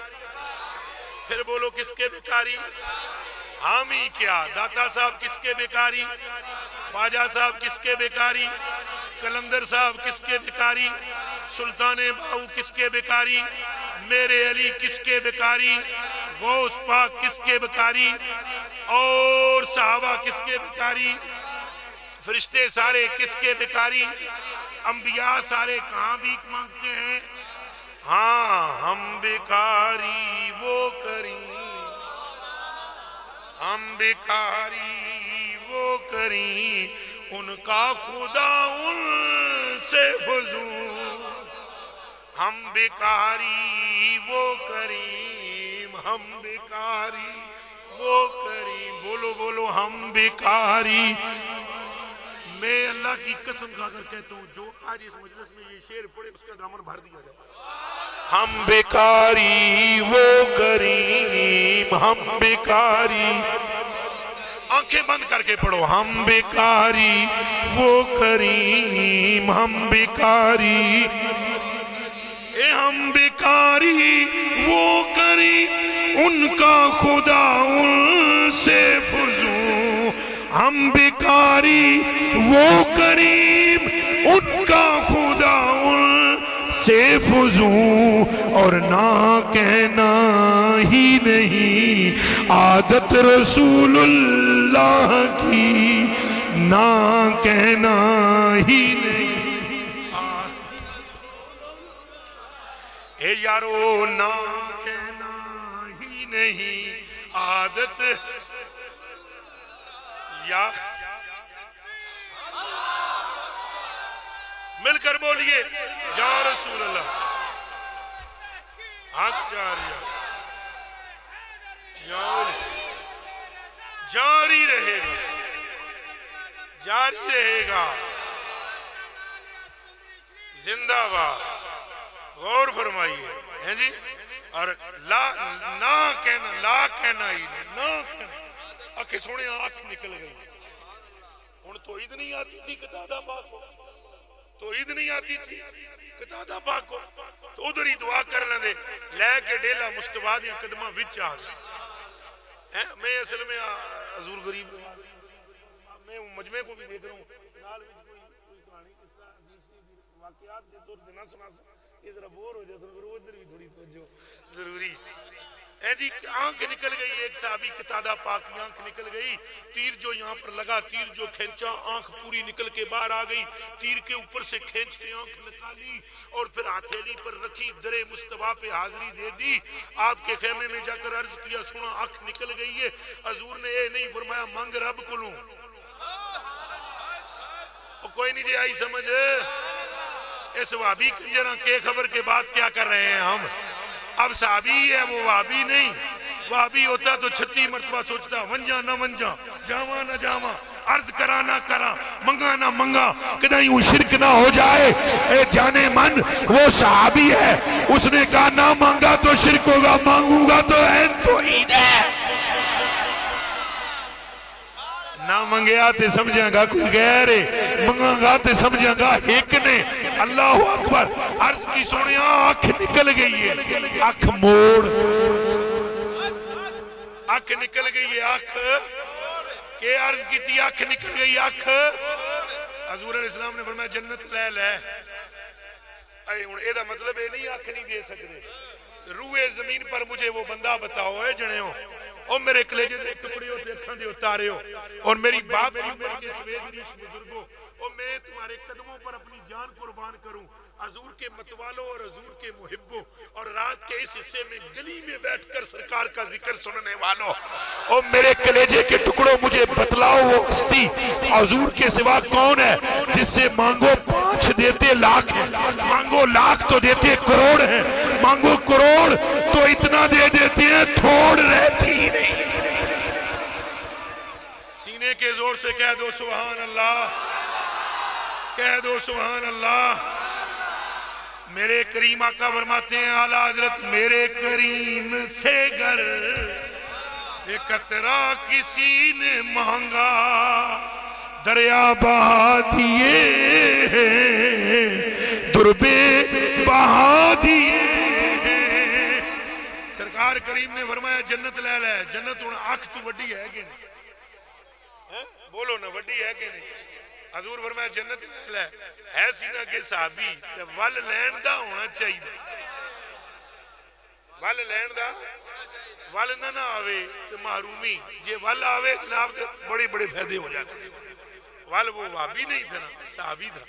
پھر بولو کس کے بیکاری؟ حامی کیا؟ داتا صاحب کس کے بیکاری؟ خواجہ صاحب کس کے بیکاری؟ کلندر صاحب کس کے بیکاری؟ سلطان باہو کس کے بیکاری؟ میرے علی کس کے بیکاری؟ غوث پاک کس کے بیکاری؟ اور صحابہ کس کے بیکاری؟ فرشتے سارے کس کے بیکاری؟ انبیاء سارے کہاں بھیک مانگتے ہیں؟ ہاں ہم بیکاری وہ کریں، ہم بیکاری وہ کریں، ان کا خدا ان سے فضول۔ ہم بیکاری وہ کریم، ہم بیکاری وہ کریم۔ بولو بولو ہم بیکاری۔ میں اللہ کی قسم کھا کر کہتا ہوں جو آج اس مجلس میں یہ شعر پڑھے اس کا دامن بھر دیا جائے۔ ہم بیکاری وہ کریم، ہم بیکاری۔ آنکھیں بند کر کے پڑھو، ہم بیکاری وہ کریم، ہم بیکاری، اے ہم بیکاری وہ کریم، ان کا خدا ان سے فزوں، ہم بیکاری وہ کریم، ان کا خدا ان سے فزوں، اور نہ کہنا ہی نہیں عادت رسول اللہ کی، نہ کہنا ہی نہیں، اے یارو نہ کہنا ہی نہیں عادت، یا مل کر بولیے یا رسول اللہ، حق جاریہ جاری رہے گا، جاری رہے گا، زندہ باد، غور فرمائیے ہیں جی، اور نہ کہنا، لا کہنا ہی نہیں، نہ کہنا، آنکھیں سونے آنکھ نکل گئی، ان تو عید نہیں آتی تھی قطادہ پاک کو، تو عید نہیں آتی تھی قطادہ پاک کو، تو ادھر ہی دعا کر لیں دے، لے کے ڈیلا مصطفیٰ دیا قدمہ وچ آ گئے، میں اصل میں حضور غریب، میں مجمع کو بھی دیکھ رہا ہوں، نال وچ کوئی کہانی قصہ واقعات دے طور دینا سنا سا، یہ ذرا بور ہو جائے سن، ادھر بھی تھوڑی توجہ ضروری ہے جی۔ آنکھ نکل گئی، ایک صحابی قتادہ پاک کی آنکھ نکل گئی، تیر جو یہاں پر لگا، تیر جو کھینچا، آنکھ پوری نکل کے باہر آ گئی، تیر کے اوپر سے کھینچ کے آنکھ نکالی اور پھر ہتھیلی پر رکھی، در مصطفیٰ پہ حاضری دے دی، آپ کے خیمے میں جا کر عرض کیا، سنا آنکھ نکل گئی ہے، حضور نے اے نہیں فرمایا مانگ رب کو لوں، کوئی نہیں جی آئی سمجھ، اس وہابی کنجرہ کے خبر کے بعد کیا کر رہے ہیں ہم، اب صحابی ہے وہ وہابی نہیں، وہابی ہوتا تو 36 مرتبہ سوچتا ونجا نہ ونجا، جاما نہ جاما، عرض کرا نہ کرا، منگا نہ منگا، کدھیں یوں شرک نہ ہو جائے، اے جانے من وہ صحابی ہے، اس نے کہا نہ مانگا تو شرک ہوگا، مانگوں گا تو این تو عید ہے، نہ منگیا تے سمجھیں گا کوئی غیر ہے، منگا گا تے سمجھیں گا ایک نے، اللہ اکبر، عرض کی سونے آنکھ نکل گئی ہے، آنکھ موڑ، آنکھ نکل گئی ہے، آنکھ کہ عرض کی تھی آنکھ نکل گئی، آنکھ، حضور علیہ السلام نے فرمایا جنت لے لے، اے اے دا مطلب ہے نہیں آنکھ نہیں دے سکتے، روئے زمین پر مجھے وہ بندہ بتاؤ ہے جنے ہو، اور میرے کلیجے دے ٹکڑے ہوتے اکھاں دے اتارے ہو، اور میری باپ کے سوید ریش بزرگوں، اور میں تمہارے قدموں پر اپنی جان قربان کروں، حضور کے متوالوں اور حضور کے محبوں، اور رات کے اس حصے میں گلی میں بیٹھ کر سرکار کا ذکر سننے والوں، اور میرے کلیجے کے ٹکڑوں مجھے بتلاؤ وہ ہستی حضور کے سوا کون ہے جس سے مانگو 5 دیتے لاکھ ہیں، مانگو لاکھ تو دیتے کروڑ ہیں، مانگو کروڑ تو اتنا دے دیتے ہیں تھوڑ رہتی ہی نہیں، سینے کے زور سے کہہ دو سبحان اللہ، کہہ دو سبحان اللہ، میرے کریم آقا فرماتے ہیں اعلیٰ حضرت میرے کریم سے گر ایک قطرہ کسی نے مانگا دریا بہا دیے دربے بہا دیے، سرکار کریم نے فرمایا جنت لے لے، جنت ان آنکھ تو وڈی ہے کہ نہیں، بولو نا وڈی ہے کہ نہیں، حضور فرمایا جنت لے لے، ہے سینہ کے صحابی ول لین دا ہونا چاہیے، ول لین دا ول نہ آوے تو محرومی، جے ول آوے جناب بڑے بڑے فائدے ہو جاتے، ول وہ وابی نہیں تھا نا صحابی تھا،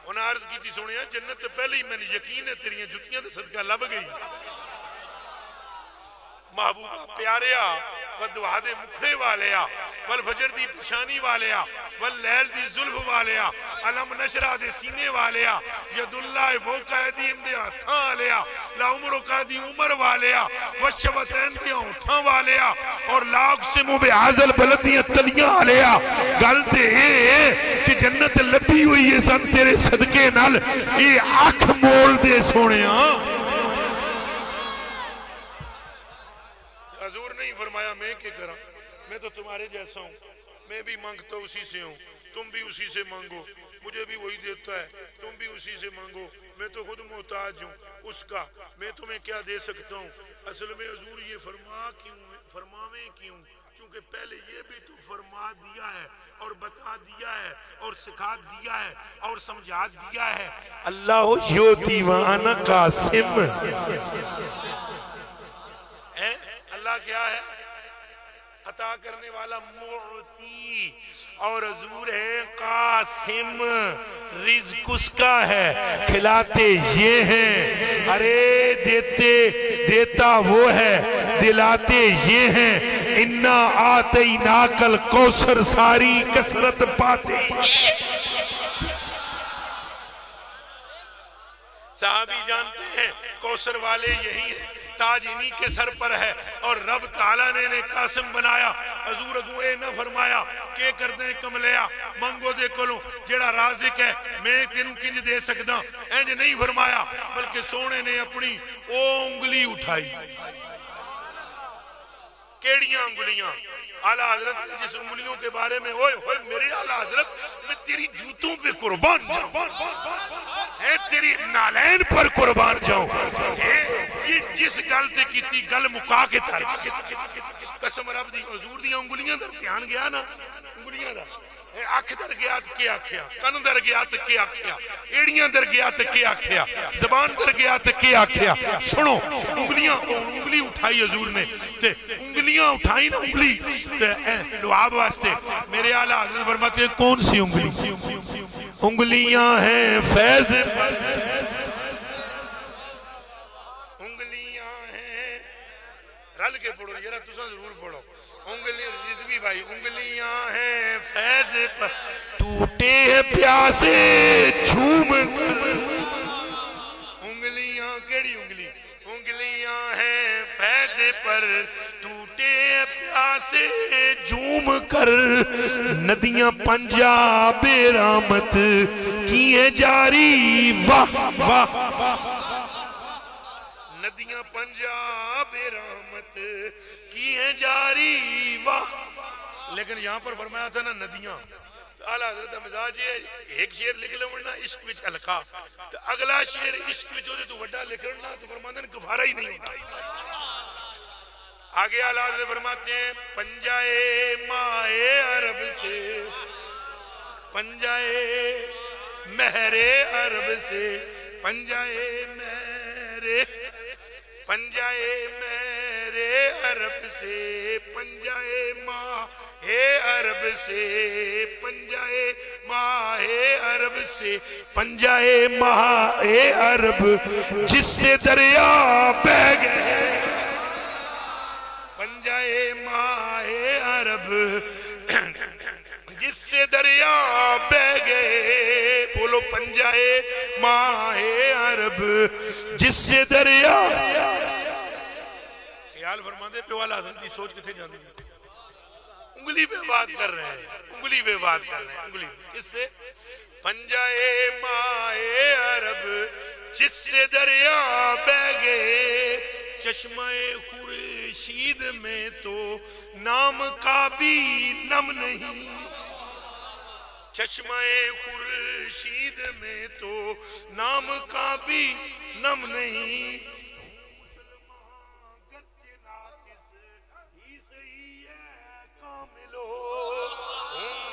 انہیں عرض کی تھی سنیا جنت پہلے ہی میں نے یقین ہے تیریاں جتیاں دے صدقہ لب گئی، محبوبہ پیاریا ودعا دے مکھڑے والیا والفجر دی پشانی والیا واللیل دی ظلف والیا علم نشرہ دے سینے والیا ید اللہ فوق ایدیم دے ہتھاں والیا لا عمر قیدی عمر والیا وشوتین دے ہتھاں والیا اور لا اقسمو بعازل بلدیاں تلیاں والیا گلتے ہیں کہ جنت لبی ہوئی ہے سن تیرے صدقے نال یہ آنکھ مول دے سونیاں، حضور نہیں فرمایا میں کیا کرا، میں تو تمہارے جیسا ہوں، میں بھی مانگتا اسی سے ہوں، تم بھی اسی سے مانگو، مجھے بھی وہی دیتا ہے، تم بھی اسی سے مانگو، میں تو خود محتاج ہوں اس کا، میں تمہیں کیا دے سکتا ہوں۔ اصل میں حضور یہ فرماویں کیوں؟ چونکہ پہلے یہ بھی تو فرما دیا ہے اور بتا دیا ہے اور سکھا دیا ہے اور سمجھا دیا ہے، اللہ یوتی وانا قاسم، اللہ کیا ہے؟ عطا کرنے والا معطی، اور حضور ہے قاسم، رزق اس کا ہے، کھلاتے یہ ہیں، ارے دیتا وہ ہے، دلاتے یہ ہیں، انا آتیناک الکوثر، ساری کثرت پاتے۔ صحابی جانتے ہیں کوثر والے یہی ہیں، تاج انہی کے سر پر ہے، اور رب تعالیٰ نے قاسم بنایا۔ حضور اگو اے نہ فرمایا کہ کردیں کملیا منگو دے کلوں، جڑا رازق ہے میں تینوں کنج دے سکتا، اینج نہیں فرمایا، بلکہ سونے نے اپنی او انگلی اٹھائی۔ کیڑیاں انگلیاں؟ اعلیٰ حضرت جس انگلیوں کے بارے میں ہوئے میرے اعلیٰ حضرت میں تیری جوتوں پہ قربان جاؤں، تیری نالین پر قربان جاؤں، جس گل تے کیتی گل مکا کے تر قسم رب دی حضور دی انگلیاں در دھیان گیا نا، انگلیاں دا اکھ در گیا تو کیا کیا، کن در گیا تو کیا کیا، ایڑیاں در گیا تو کیا کیا، زبان در گیا تو کیا کیا۔ سنو انگلی اٹھائی حضور نے، تے انگلیاں اٹھائی نا، انگلی لعاب واسطے، میرے اعلیٰ حضرت فرماتے ہیں کون سی انگلی؟ انگلیاں ہیں فیض، انگلیاں ہیں، رل کے پڑھو یہ تساں ضرور پڑھو، انگلیاں رضوی بھائی، انگلیاں ہیں فیض پر ٹوٹے ہیں پیاسے جھوم کر، انگلیاں کیڑی انگلی؟ انگلیاں ہیں فیض پر ٹوٹے پیاسے جھوم کر، ندیاں پنجاب رحمت کی ہے جاری، واہ واہ، ندیاں پنجاب رحمت کی ہے جاری، واہ۔ لیکن یہاں پر فرمایا تھا نا ندیاں، اعلیٰ حضرت مزاج ایک شعر لکھ لوڑنا عشق وچ الکا، تو اگلا شعر عشق وچ ہوتے تو وڈا لکھنا تو فرماتے ہیں کفارہ ہی نہیں ہوتا۔ آگے اعلیٰ حضرت فرماتے ہیں پنجائے مائے عرب سے، پنجائے مہر عرب سے، پنجائے مہر عرب سے، پنجائے ماہ عرب سے، پنجائے ماہ عرب سے، پنجائے ماہ عرب جس سے دریا بہہ گئے، پنجائے ماہ عرب جس سے دریا بہہ گئے، بولو پنجائے ماہ عرب جس سے دریا۔ خیال فرما دے پہ والا حضرت دی سوچ کتے جاندی، انگلی پہ بات کر رہے ہیں، انگلی پہ بات کر رہے ہیں، انگلی کس سے؟ پنجائے ماہ عرب جس سے دریا بہہ گئے، چشمہ خورشید میں تو نام کا بھی نم نہیں، چشمہ خورشید میں تو نام کا بھی نم نہیں،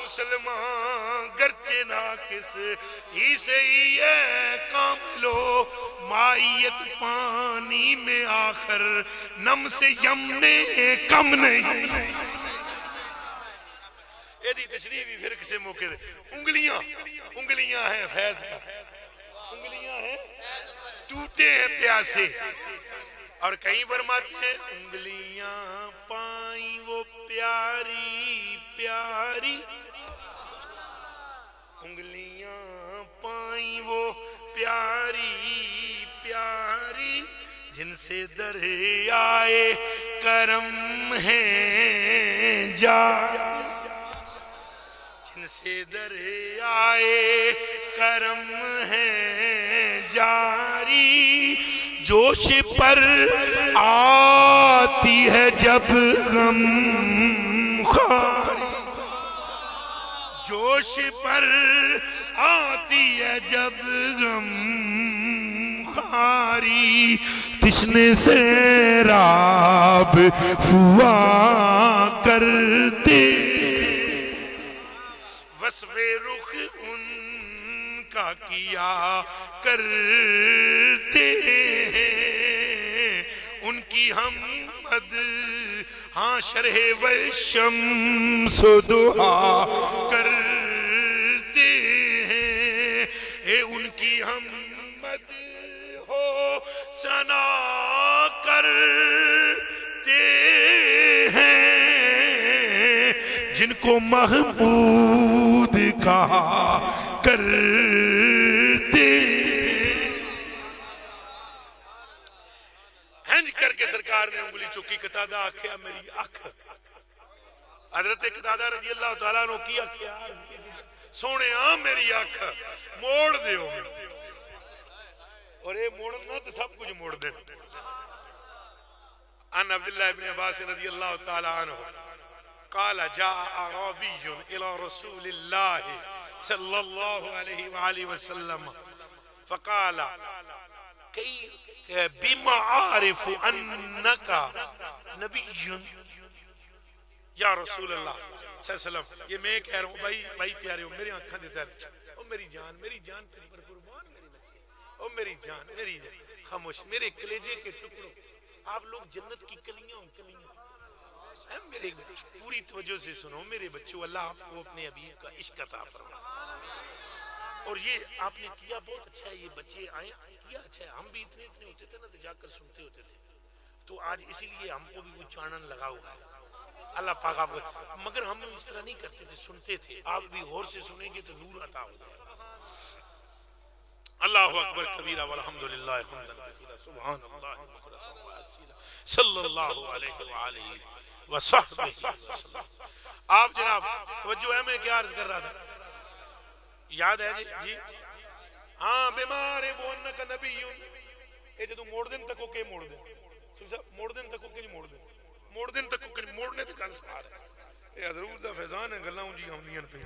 مسلمان گرچہ ناقص ہی سے ہی ہے کاملو، مائیت پانی میں آخر نم سے یم نے کم نہیں۔ یہ دی تشریح بھی پھر کسے موقع دے، انگلیاں ہیں فیض پر، انگلیاں ہیں ٹوٹے ہیں پیاسے، اور کہیں فرماتے ہیں انگلیاں پائیں وہ پیاری پیاری، انگلیاں پائیں وہ پیاری پیاری، جن سے دریائے کرم ہے جاری، جن سے دریائے کرم ہے جاری، جوش پر آتی ہے جب غم خاری، جوش پر آتی ہے جب غم خاری تشنے سے راب ہوا کرتے وصف رخ ان کا کیا کرتے ہیں ان کی ہم مد ہاں شرح والشمس دعا کرتے ہیں ان کی ہم مد ہو ثنا کرتے ہیں جن کو محمود کہا کرتے ہنج کر کے سرکار نے انگلی چکی قتادہ آکھیا میری اکھ حضرت قتادہ رضی اللہ تعالیٰ عنہ کی آکھیا سونے میری اکھ موڑ دیو اور اے موڑنا تو سب کچھ موڑ دے ان عبداللہ ابن عباس رضی اللہ تعالیٰ عنہ قال جاء اعرابی الى رسول اللہ صلی اللہ علیہ وآلہ وسلم فقال بما عارف انکا نبی یا رسول اللہ صلی اللہ علیہ وسلم یہ میں کہہ رہا ہوں بھائی پیارے ہو میری آنکھاں دیتا ہے او میری جان تم پر قربان میری بچے او میری جان خاموش میرے کلیجے کے ٹکڑوں آپ لوگ جنت کی کلیاں میرے پوری توجہ سے سنو میرے بچوں اللہ آپ کو اپنے حبیب کا عشق عطا فرمائے اور یہ آپ نے کیا بہت اچھا ہے یہ بچے آئے کیا اچھا ہے ہم بھی اتنے ہوتے تھے نا تو جا کر سنتے ہوتے تھے تو آج اسی لیے ہم کو بھی وہ چانن لگا ہوا ہے اللہ پاک آپ کو مگر ہم اس طرح نہیں کرتے تھے سنتے تھے آپ بھی غور سے سنیں گے تو نور عطا ہوگا اللہ اکبر کبیرہ والحمدللہ سبحان اللہ صلی اللہ علیہ وآلہ وصحبہ وسلم آپ جناب توجہ ہے میں کیا عرض کر رہا تھا یاد ہے جی ہاں بیمار ہے وہ انکا نبی اے جدو موڑ دن تکو کے موڑ دن موڑ دن تکو کے نہیں موڑ دن موڑ دن تکو کے نہیں موڑنے تک انسار ہے اے حضرور دا فیضان ہے گلہ ہوں جی ہم دیاں پہ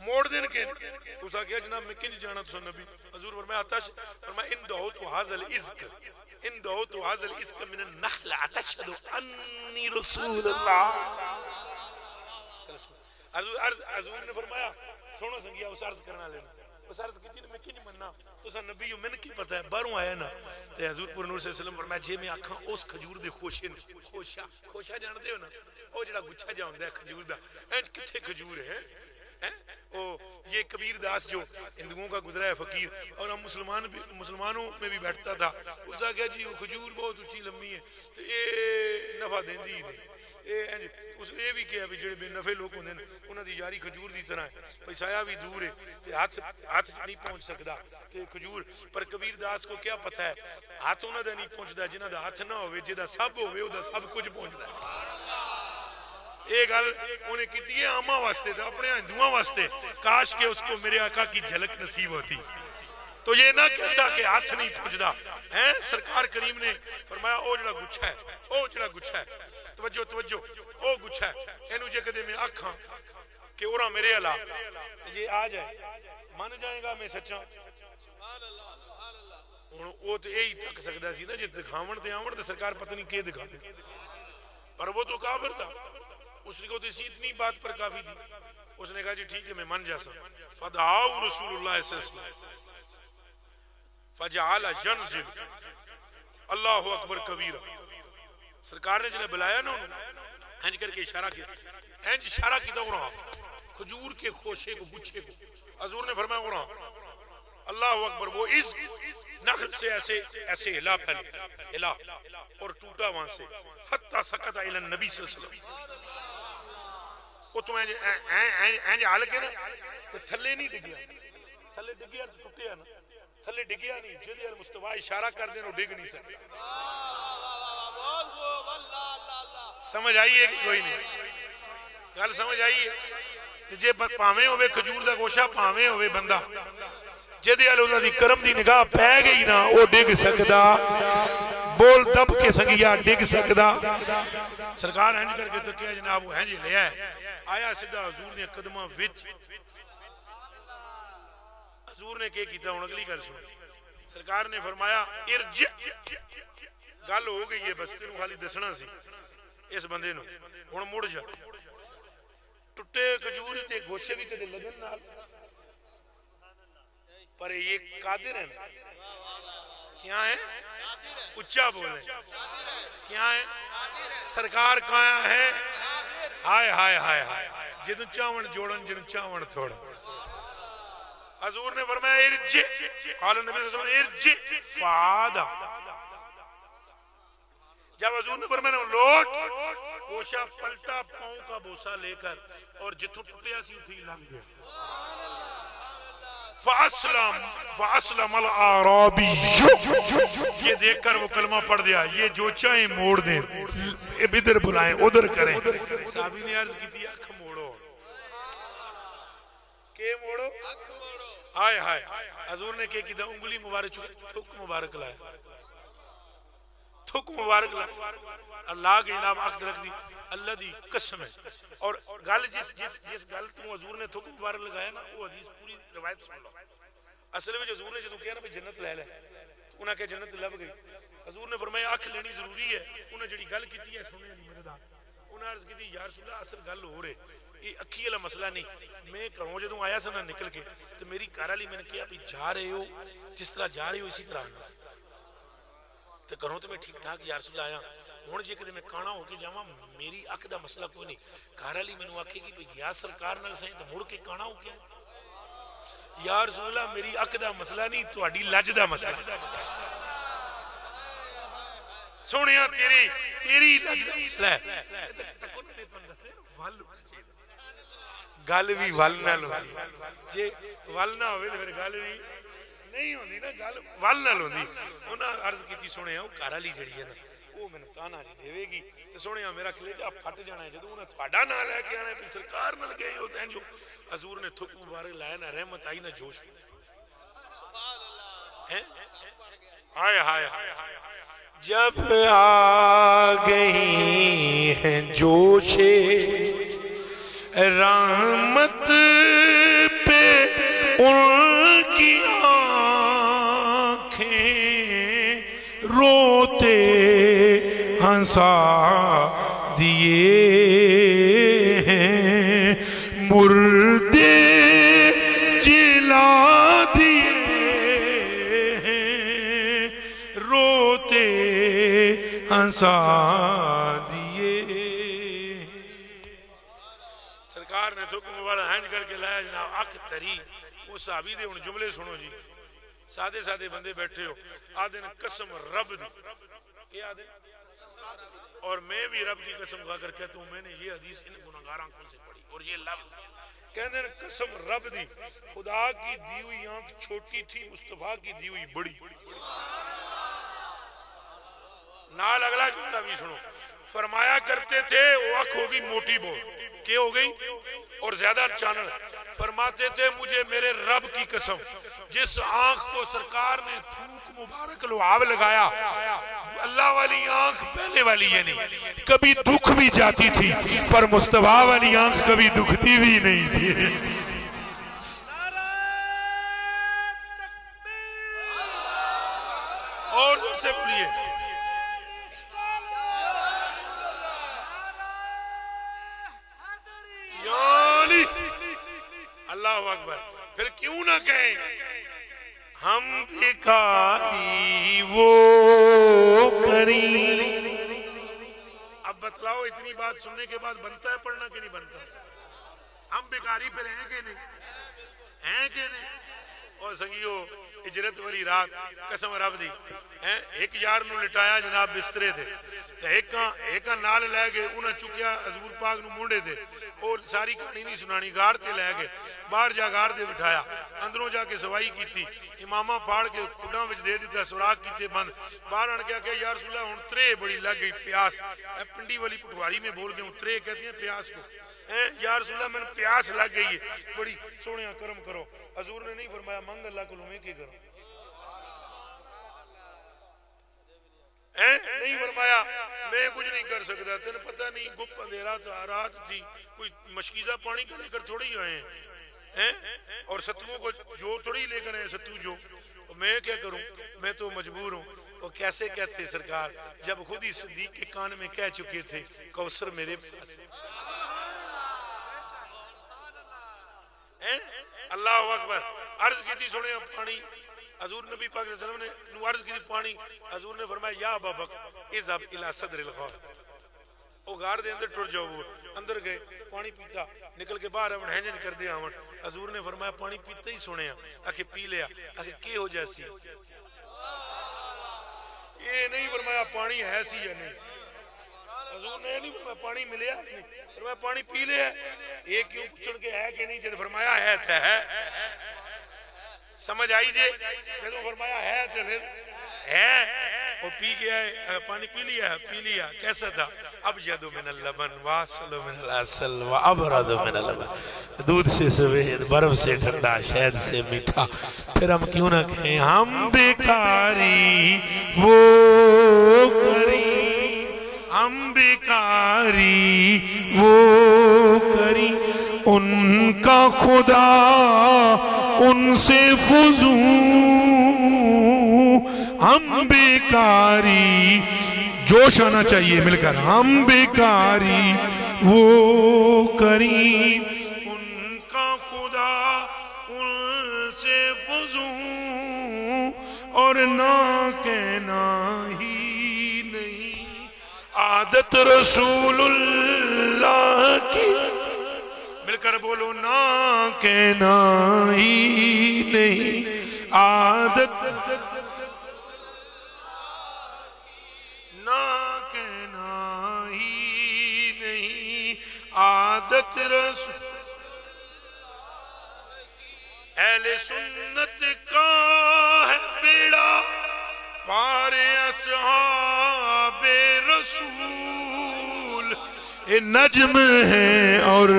موڑ دن کے اسا کیا جناب میں کنج جانا تو نبی حضور فرمایا آتش فرمایا ان دعوت حاضر الازق ان دعوت حاضر الازق من النخل اتشہد انی رسول اللہ حضور نے فرمایا سونا سنگیا اس عرض کرنا لینا اس عرض کی تھی میں کی نہیں مننا تو سا نبیو میں نے کی پتا ہے باروں آیا نا تو حضور پور نور صلی اللہ علیہ وسلم فرمایا جے میں آکھاں اس کھجور دے خوشے نے خوشہ جاندے ہو نا او جڑا گچھا جاندہ ہے کھجور دا اینج کتھے کھجور ہے یہ کبیر داس جو ہندوؤں کا گزرا ہے فقیر اور ہم مسلمانوں میں بھی بیٹھتا تھا اس کا کیا جی وہ کھجور بہت اچھی لمبی ہے تو یہ نفع دیندی ہی نہیں یہ بھی کیا بھی جڑے بے نفع لوگ ہوندے ہیں انہاں دی یاری کھجور دی طرح ہے پیسایا بھی دور ہے تے ہاتھ نہیں پہنچ سکدا تے کھجور پر کبیر داس کو کیا پتہ ہے ہاتھ انہاں دا نہیں پہنچدا جنہاں دا ہاتھ نہ ہوے جدا سب ہوے او دا سب کچھ پہنچدا ہے ایک گل انہیں کیتی ہے آما واسطے تھا اپنے ہندوؤں واسطے کاش کہ اس کو میرے آقا کی جھلک نصیب ہوتی تو یہ نہ کہتا کہ ہاتھ نہیں پہنچدا سرکار کریم نے فرمایا او جڑا گچھا ہے توجہ او گچھا ہے اینو جے کدے میں آکھاں کہ اورا میرے علا یہ آ جائے مان جائے گا میں سچا وہ تو یہی تک سکتا سی نا جی دکھاون تے آون تے سرکار پتہ نہیں کہ دکھا دے پر وہ تو کافر تھا اس کو تو اسی اتنی بات پر کافی تھی اس نے کہا جی ٹھیک ہے میں من جاسا فدعاو رسول اللہ صلی اللہ علیہ وسلم فجعل ينزل اللہ اکبر کبیرہ سرکار نے جنہیں بلایا نا ہنج کر کے اشارہ کیا ہنج اشارہ کی دو رہا کھجور کے خوشے کو گچھے کو حضور نے فرمایا رہا اللہ اکبر وہ اس نخل سے ایسے ہلا پھیلے ہلا اور ٹوٹا وہاں سے حتی سکت الى النبی صلی اللہ علیہ وسلم وہ تو اینج حال کے نا تھلے نہیں ڈگیا تھلے ڈگیا تو ٹوٹیا نا تھلے ڈگیا نہیں جدی المصطفیٰ اشارہ کر دیں وہ ڈگ نہیں سکتے سمجھ آئیے کہ کوئی نہیں گل سمجھ آئیے جے پاویں ہوئے کھجور دا گوشہ پاویں ہوئے بندہ جدی اللہ دی کرم دی نگاہ پہ گئی نا وہ ڈگ سکدا بول دب کے سنگیا ڈگ سکدا سرکار ہنج کر کے تکیا جناب وہ ہنج لیا ہے آیا سیدھا حضور نے قدمہ وچ حضور نے کیا کیتا ہوں اگلی گل سن سرکار نے فرمایا ارجع گل ہو گئی ہے بس تینوں خالی دسنا سی اس بندے نو ہن مڑ جا ٹٹے کھجور تے گوشے بھی کدے لگن نال پر یہ قادر ہے کیا ہے اچھا بولے کیا ہے سرکار کہاں ہے ہائے ہائے ہائے ہائے جن چاون جوڑن جن چاون تھوڑا حضور نے فرمایا ارجع قال النبی صلی اللہ علیہ وسلم ارجع فعادا جب حضور نے فرمایا لوٹ گوشہ پلٹا پاؤں کا بوسہ لے کر اور جتوں ٹوٹیا سی اتھی لگ گیا فاسلم الاعرابی یہ دیکھ کر وہ کلمہ پڑھ دیا یہ جو چاہیں موڑ دیں ادھر بلائیں ادھر کریں صحابی نے عرض کی تھی اکھ موڑو کہ موڑو ہائے ہائے حضور نے کیا کیا انگلی مبارک چکے تھک مبارک لائے تھک مبارک لائے اللہ کے جناب عقد رکھ دی اللہ دی قسم ہے اور گل جس گل تو حضور نے تھک مبارک لگایا نا وہ حدیث پوری روایت سن لو اصل میں حضور نے جدوں کہا نا جنت لے لے انہاں کہ جنت لب گئی حضور نے فرمایا اکھ لینی ضروری ہے انہاں جڑی گل کیتی ہے سننے دی مدد انہاں عرض کی یا رسول اللہ اصل گل ہو رہے یہ اکھی والا مسئلہ نہیں میں گھروں جدوں آیا سا نا نکل کے تو میری گھر والی میں نے کہا بھی جا رہے ہو جس طرح جا رہے ہو اسی طرح آنا تو گھروں تو میں ٹھیک ٹھاک یا رسول اللہ آیا ہوں جی کدے میں کانا ہو کے جاواں میری اکھ دا مسئلہ کوئی نہیں گھر والی مینوں آکھے گی بھئی یا سرکار نال سائیں تے مڑ کے کانا ہو کے یا رسول اللہ میری اکھ دا مسئلہ نہیں تہاڈی لج دا مسئلہ سونیا تیری لج دا مسئلہ ہے گل بھی ول نال ہوندی جے ول نہ ہوے تے پھر گل بھی نہیں ہوندی نا گل ول نال ہوندی انہاں عرض کیتی سونیا او گھر والی جڑی ہے نا وہ میں تانا جی دے گی تے سونیا میرا کلیجہ پھٹ جانا ہے جدوں انہاں تہاڈا نام لے کے آنا ہے سرکار نال گئے ہو تینجو حضور نے تھک مبارک لایا نا رحمت آئی نا جوش سبحان اللہ ہائے ہائے جب آ گئی ہیں جوش رحمت پہ ان کی آنکھیں روتے ہنسا دیے ہیں مردے جلا دیے ہیں روتے ہنسا دیے سرکار نے تھک مبارک ہینج کر کے لایا جناب اک تری وہ صحابی دے ان جملے سنو جی سادے سادے بندے بیٹھے ہو آدھن قسم رب دی کیا آدھن اور میں بھی رب کی قسم کھا کر کہتا ہوں میں نے یہ حدیث ان گناہگاراں کھول سے پڑھی اور یہ لفظ کہنے قسم رب دی خدا کی دی ہوئی آنکھ چھوٹی تھی مصطفیٰ کی دی ہوئی بڑی نال اگلا جملہ بھی سنو فرمایا کرتے تھے وہ آنکھ ہوگی موٹی بہت کیا ہو گئی اور زیادہ چانل فرماتے تھے مجھے میرے رب کی قسم جس آنکھ کو سرکار نے تھوک مبارک لعاب لگایا اللہ والی آنکھ پہلے والی ہے نہیں کبھی دکھ بھی جاتی تھی پر مصطفیٰ والی آنکھ کبھی دکھتی بھی نہیں تھی اور دور سے بولیے اللہ اکبر پھر کیوں نہ کہیں ہم بھکاری وہ کریں اب بتلاؤ اتنی بات سننے کے بعد بنتا ہے پڑھنا کہ نہیں بنتا ہم بھکاری پھر ہیں کہ نہیں اور سنگیو اجرت والی رات قسم رب دی ایک یار نو لٹایا جناب بسترے تھے ایک نال لے گئے انہاں چکیا حضور پاک نو مونڈے تھے وہ ساری کہانی نہیں سنانی گار تے لے گئے باہر جا گار دے بٹھایا اندروں جا کے سوائی کی تھی امامہ پھاڑ کے کھڈاں وچ دے دیتا سوراخ کیتے بند باہر آن کے کہ یا رسول اللہ ہن ترے بڑی لگ گئی پیاس پنڈی والی پٹواری میں بول گئے ہوں ترے کہتے ہیں پیاس کو یا رسول اللہ میں پیاس لگ گئی ہے بڑی سونیا کرم کرو حضور نے نہیں فرمایا منگ اللہ کو لومے کے کرو نہیں فرمایا میں کچھ نہیں کر سکتا، تین پتہ نہیں گپ اندھیرا تھا، رات تھی، کوئی مشکیزہ پانی کو لے کر تھوڑی آئے ہیں اور ستووں کو جو تھوڑی لے کر آئے ستو جو، میں کیا کروں، میں تو مجبور ہوں۔ وہ کیسے کہتے سرکار جب خود ہی صدیق کے کان میں کہہ چکے تھے کوثر میرے پاس ہے۔ اللہ اکبر۔ عرض کی تھی سنے پانی، حضور نبی پاک صلی اللہ علیہ وسلم نے عرض کی تھی پانی، حضور نے فرمایا یا ابا بکر اذهب الى صدر الغار، او غار دے اندر ٹر جاؤ۔ وہ اندر گئے، پانی پیتا، نکل کے باہر ہم ہینجن کر دیا ہم۔ حضور نے فرمایا پانی پیتے ہی سنے آکے پی لیا، آکے کی ہو جیسی، یہ نہیں فرمایا پانی ہے سی یا نہیں، حضور نے نہیں فرمایا پانی ملیا نہیں، فرمایا پانی پی لیا، یہ کیوں پوچھن کے ہے کہ نہیں، جب فرمایا ہے تو ہے، سمجھ آئی جے، جب فرمایا ہے تو پھر ہے، وہ پی گیا ہے، پانی پی لیا، کیسا تھا؟ ابجد من اللبن واصل من العسل وابرد من اللبن، دودھ سے سوید، برف سے ٹھنڈا، شہد سے میٹھا۔ پھر ہم کیوں نہ کہیں ہم بیکاری وہ کری، ہم بیکاری وہ کری، ان کا خدا ان سے فزوں، ہم بیکاری، جوش آنا چاہیے مل کر، ہم بیکاری وہ کری، ان کا خدا ان سے فزوں، اور نہ کہنا ہی نہیں، عادت رسول اللہ کی، مل کر بولو نہ کہنا ہی نہیں، عادت نہ کہنا ہی نہیں، عادت رسول اہل سنت کا ہے بیڑا پار اصحاب رسول، نجم ہے اور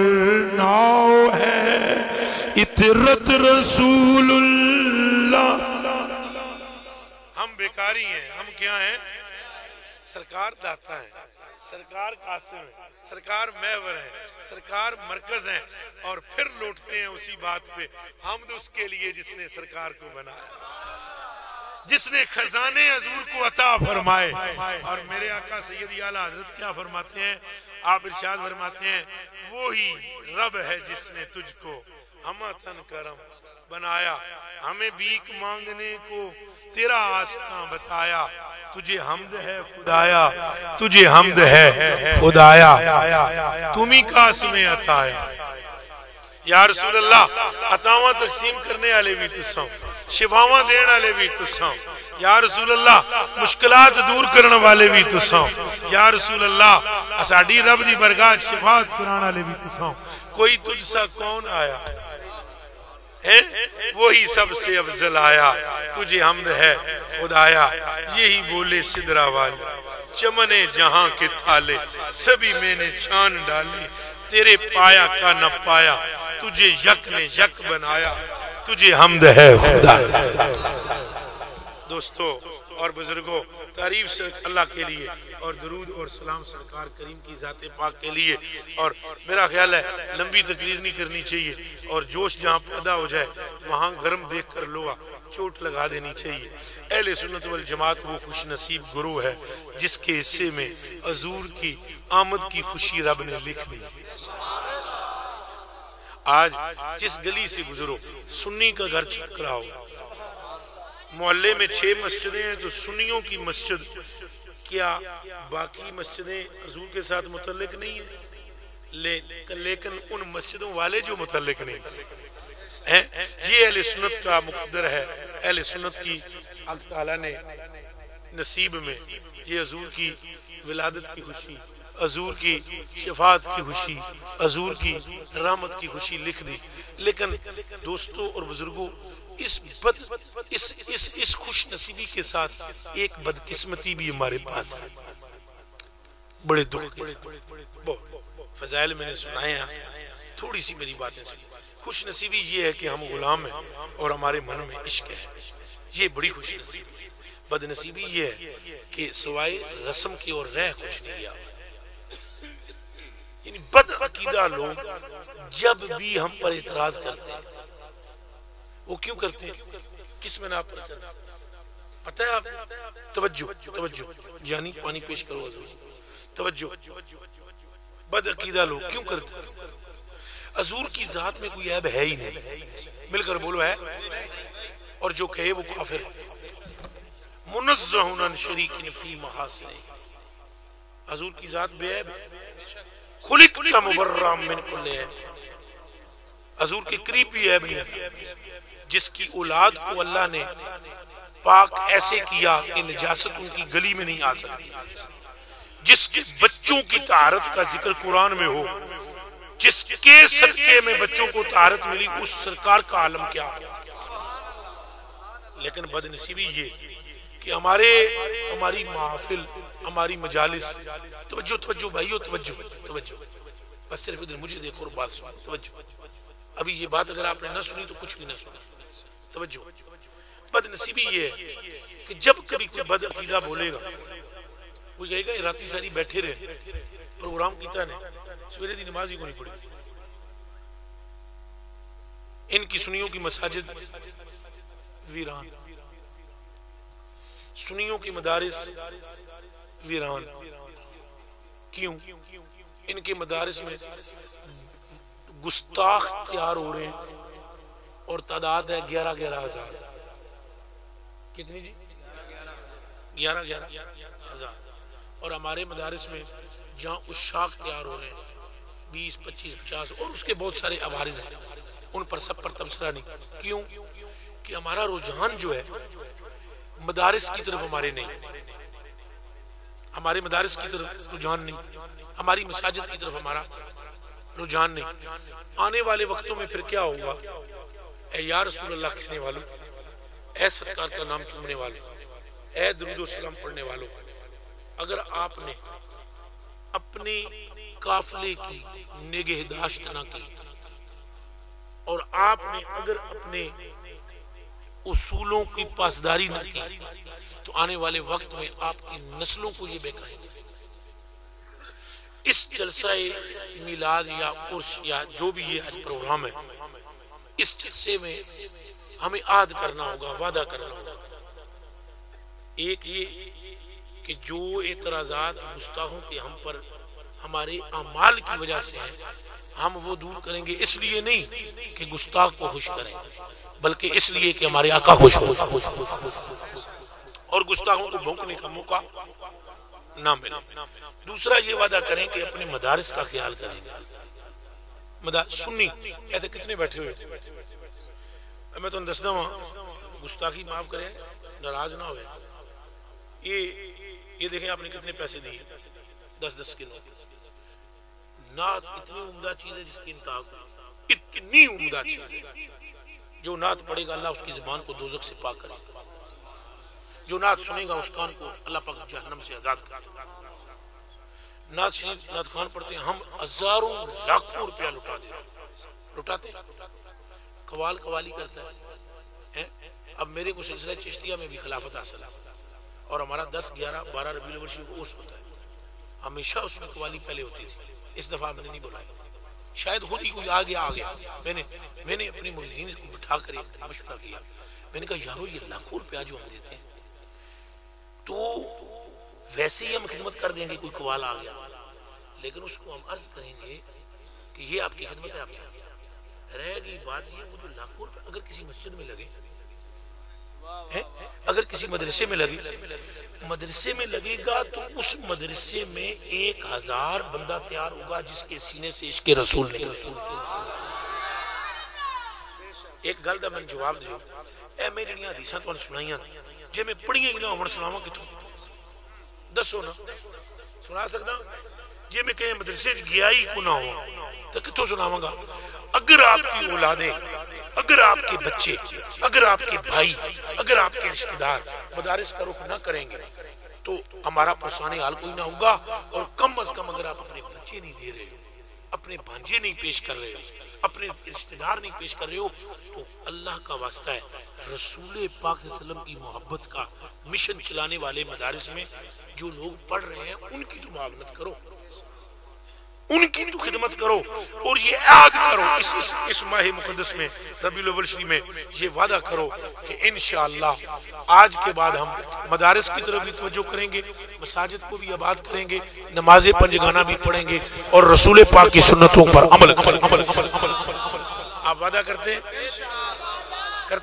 ناؤ ہے اطرت رسول اللہ۔ ہم بیکاری ہیں، ہم کیا ہیں؟ سرکار داتا ہے، سرکار قاسم ہے، سرکار محور ہے، سرکار مرکز ہیں، اور پھر لوٹتے ہیں اسی بات پہ، حمد اس کے لیے جس نے سرکار کو بنایا، جس نے خزانے حضور کو عطا فرمائے۔ اور میرے آقا سیدی اعلیٰ حضرت کیا فرماتے ہیں؟ آپ ارشاد فرماتے ہیں وہی رب ہے جس نے تجھ کو ہمتن کرم بنایا، ہمیں بھیک مانگنے کو تیرا آستاں بتایا، تجھے حمد ہے خدایا، تجھے حمد ہے خدایا، تمہیں قاسم عطا ہے۔ یا رسول اللہ عطاواں تقسیم کرنے والے بھی تساں، شفاواں دین والے بھی تساں، یا رسول اللہ مشکلات دور کرنے والے بھی تساں، یا رسول اللہ ساڈی رب دی برگاہ شفاعت کرانے والے بھی تساں، کوئی تجھ سا کون آیا ہے؟ وہی سب سے افضل آیا، تجھے حمد ہے خدایا، یہی بولے سدرہ والے، چمنے جہاں کے تھالے سبھی میں نے چھان ڈالی، تیرے پایا کا نہ پایا، تجھے یک نے یک بنایا، تجھے حمد ہے خدایا۔ دوستو اور بزرگوں، تعریف سے اللہ کے لیے اور درود اور سلام سرکار کریم کی ذات پاک کے لیے، اور میرا خیال ہے لمبی تقریر نہیں کرنی چاہیے، اور جوش جہاں پیدا ہو جائے وہاں گرم دیکھ کر لوہا چوٹ لگا دینی چاہیے۔ اہل سنت والجماعت وہ خوش نصیب گروہ ہے جس کے حصے میں حضور کی آمد کی خوشی رب نے لکھ دی۔ آج جس گلی سے گزرو سنی کا گھر چھک رہا ہو، محلے میں 6 مسجدیں ہیں تو سنیوں کی مسجد، کیا باقی مسجدیں حضور کے ساتھ متعلق نہیں ہیں؟ لیکن ان مسجدوں والے جو متعلق نہیں ہیں، یہ اہل سنت کا مقدر ہے۔ اہل سنت کی اللہ تعالیٰ نے نصیب میں یہ حضور کی ولادت کی خوشی، حضور کی شفاعت کی خوشی، حضور کی رحمت کی خوشی لکھ دی۔ لیکن دوستوں اور بزرگوں، اس خوش نصیبی کے ساتھ ایک بدقسمتی بھی ہمارے پاس ہے، بڑے دکھ کے ساتھ۔ فضائل میں نے سنائے ہیں، تھوڑی سی میری باتیں سنی۔ خوش نصیبی یہ ہے کہ ہم غلام ہیں اور ہمارے من میں عشق ہے، یہ بڑی خوش نصیبی۔ بدنصیبی یہ ہے کہ سوائے رسم کی اور رہ کچھ نہیں کیا. یعنی بد عقیدہ لوگ جب بھی ہم پر اعتراض کرتے ہیں وہ کیوں کرتے ہیں؟ کس میں ناپ کرتے ہیں پتہ ہے آپ؟ توجہ جانی پانی پیش کرو حضور. توجہ. بد عقیدہ لوگ کیوں کرتے ہیں؟ حضور کی ذات میں کوئی عیب ہے ہی نہیں. مل کر بولو ہے. اور جو کہے وہ کافر ہے. منزہون عن شریک فی محاسن. حضور کی ذات بے عیب ہے. خلق کا مبرم من کل عیب. حضور کے قریب بھی عیب نہیں. جس کی اولاد کو اللہ نے پاک ایسے کیا کہ نجاست ان کی گلی میں نہیں آ سکتی. جس کے بچوں کی طہارت کا ذکر قرآن میں ہو, جس کے صدقے میں بچوں کو طہارت ملی, اس سرکار کا عالم کیا. لیکن بدنصیبی یہ کہ ہماری محافل, ہماری مجالس, توجہ بھائیو, توجہ. بس صرف ادھر مجھے دیکھو اور بات سنو. توجہ. ابھی یہ بات اگر آپ نے نہ سنی تو کچھ بھی نہ سنا. توجہ. بدنصیبی یہ ہے کہ جب کبھی کوئی بد عقیدہ بولے گا, وہ کہے گا راتی ساری بیٹھے رہے, پروگرام کیتا نے, سویرے دی نماز ہی کو نہیں پڑھی. ان کی سنیوں کی مساجد ویران, سنیوں کی مدارس ویران. کیوں؟ ان کے مدارس میں گستاخ تیار ہو رہے ہیں اور تعداد ہے 11,000. کتنی جی؟ 11,000. اور ہمارے مدارس میں جہاں اشاق تیار ہو رہے ہیں 20, 25, 50 اور اس کے بہت سارے عوارض ہیں, ان پر سب پر تبصرہ نہیں. کیوں؟ کہ ہمارا رجحان جو ہے مدارس کی طرف ہمارے نہیں, ہمارے مدارس کی طرف رجحان نہیں, ہماری مساجد کی طرف ہمارا رجحان نہیں. آنے والے وقتوں میں پھر کیا ہوگا؟ اے یا رسول اللہ کہنے والوں, اے سرکار کا نام چومنے والوں, اے درود و سلام پڑھنے والوں, اگر آپ نے اپنے قافلے کی نگہداشت نہ کی اور آپ نے اگر اپنے اصولوں کی پاسداری نہ کی تو آنے والے وقت میں آپ کی نسلوں کو یہ بہکائیں گے. اس جلسہ میلاد یا عرس یا جو بھی یہ آج پروگرام ہے, اس جلسے میں ہمیں عہد کرنا ہوگا, وعدہ کرنا ہوگا. ایک یہ کہ جو اعتراضات گستاخوں کے ہم پر ہمارے اعمال کی وجہ سے ہیں, ہم وہ دور کریں گے, اس لیے نہیں کہ گستاخ کو خوش کریں بلکہ اس لیے کہ ہمارے آقا خوش ہو اور گستاخوں کو بھونکنے کا موقع نہ ملے. دوسرا یہ وعدہ کریں کہ اپنے مدارس کا خیال کریں گے. سنی کہتے کتنے بیٹھے ہوئے, میں تو دستا ہوں, گستاخی معاف کریں, ناراض نہ ہوئے. یہ دیکھیں آپ نے کتنے پیسے دیے, 10 کلو. نعت اتنی عمدہ چیز ہے جس کی انتہا اتنی عمدہ چیز ہے. جو نعت پڑھے گا اللہ اس کی زبان کو دوزخ سے پاک کرے گا. جو نعت سنے گا اس کان کو اللہ پاک جہنم سے آزاد کرے گا. نعت شریف نعت خان پڑھتے ہیں, ہم ہزاروں لاکھوں روپیہ لٹاتے ہیں. قوالی کرتا ہے. اب میرے کو سلسلہ چشتیہ میں بھی خلافت حاصل ہے اور ہمارا 10, 11, 12 ربیع الاول شریف کو عرس ہوتا ہے. ہمیشہ اس میں قوالی پہلے ہوتی تھی. اس دفعہ میں نے نہیں بلایا, شاید خود ہی کوئی آ گیا. میں نے اپنے مریدین کو بٹھا کر ایک مشورہ کیا. میں نے کہا یارو یہ لاکھوں روپیہ جو ہم دیتے ہیں تو ویسے ہی ہم خدمت کر دیں گے, کوئی قوال آ گیا, لیکن اس کو ہم عرض کریں گے کہ یہ آپ کی خدمت ہے, آپ جائیں. رہ گئی بات یہ, وہ جو لاکھوں روپیہ اگر کسی مسجد میں لگے, اگر کسی مدرسے میں لگے گا تو اس مدرسے میں 1,000 بندہ تیار ہوگا جس کے سینے سے عشق رسول نکلے. ایک گل دا میں جواب دیو, اے میں جڑیاں حدیثاں تانوں سنائیاں جے میں پڑھیاں ہی نہ ہون سناواں کتھوں؟ دسو نا, سنا سکدا؟ جے میں کہیں مدرسے گیا ہی کو نہ ہو تو کتھوں سناواں گا؟ اگر آپ کی اولادیں, اگر آپ کے بچے, اگر آپ کے بھائی, اگر آپ کے رشتہ دار مدارس کا رخ نہ کریں گے تو ہمارا پرسان حال کوئی نہ ہوگا. اور کم از کم اگر آپ اپنے بچے نہیں دے رہے اپنے بھانجے نہیں پیش کر رہے ہو، اپنے رشتہ دار نہیں پیش کر رہے ہو، تو اللہ کا واسطہ ہے رسول پاک صلی اللہ علیہ وسلم کی محبت کا مشن چلانے والے مدارس میں جو لوگ پڑھ رہے ہیں ان کی تو معاونت کرو، ان کی تو خدمت کرو، اور یہ یاد کرو اس ماہ مقدس میں ربیع الاول شریف میں یہ وعدہ کرو کہ انشاءاللہ آج کے بعد ہم مدارس کی طرف بھی توجہ کریں گے، مساجد کو بھی آباد کریں گے، نماز پنجگانہ بھی پڑھیں گے، اور رسول پاک کی سنتوں پر عمل کریں۔ آپ وعدہ کرتے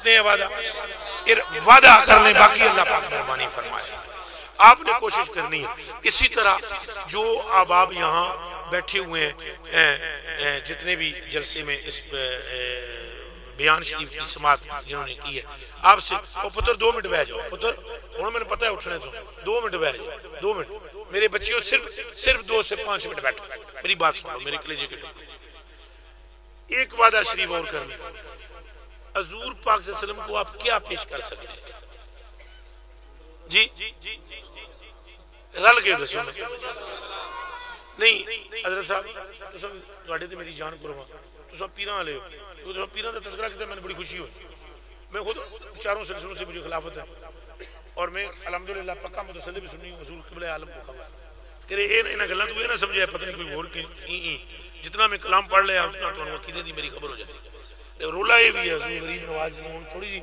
ہیں وعدہ؟ وعدہ کر لیں، باقی اللہ پاک مہربانی فرمائے۔ آپ نے کوشش کرنی ہے اسی طرح جو احباب یہاں بیٹھے ہوئے ہیں، جتنے بھی جلسے میں اس بیان شریف کی سماعت جنہوں نے کی ہے، آپ سے پتر 2 منٹ بیٹھ جاؤ، پتر انہوں میں نے پتہ ہے اٹھنے تو 2 منٹ بیٹھ جاؤ، 2 منٹ میرے بچیوں، صرف 2 سے 5 منٹ بیٹھو، میری بات سنو، میرے کلیجے کے ٹکڑے۔ ایک وعدہ شریف اور کرنا، حضور پاک صلی اللہ علیہ وسلم کو آپ کیا پیش کر سکتے ہیں؟ جی رل کے دسو نہیں حضرت صاحب تواڈے تے میری جان قربان، تساں پیراں والے ہو، تساں پیراں دا تذکرہ کیتا، میں نے بڑی خوشی ہوئی، میں خود 4 سلسلوں سے مجھے خلافت ہے، اور میں الحمدللہ پکا متسلم سنی ہوں، حضور قبلہ عالم کو خبر کہ انہاں گلاں تو یہ نہ سمجھے پتہ نہیں کوئی اور کہ جتنا میں کلام پڑھ لیا اتنا تو عقیدے دی میری خبر ہو جاتی۔ رولا یہ بھی ہے حضور غریب نواز جنہوں تھوڑی جی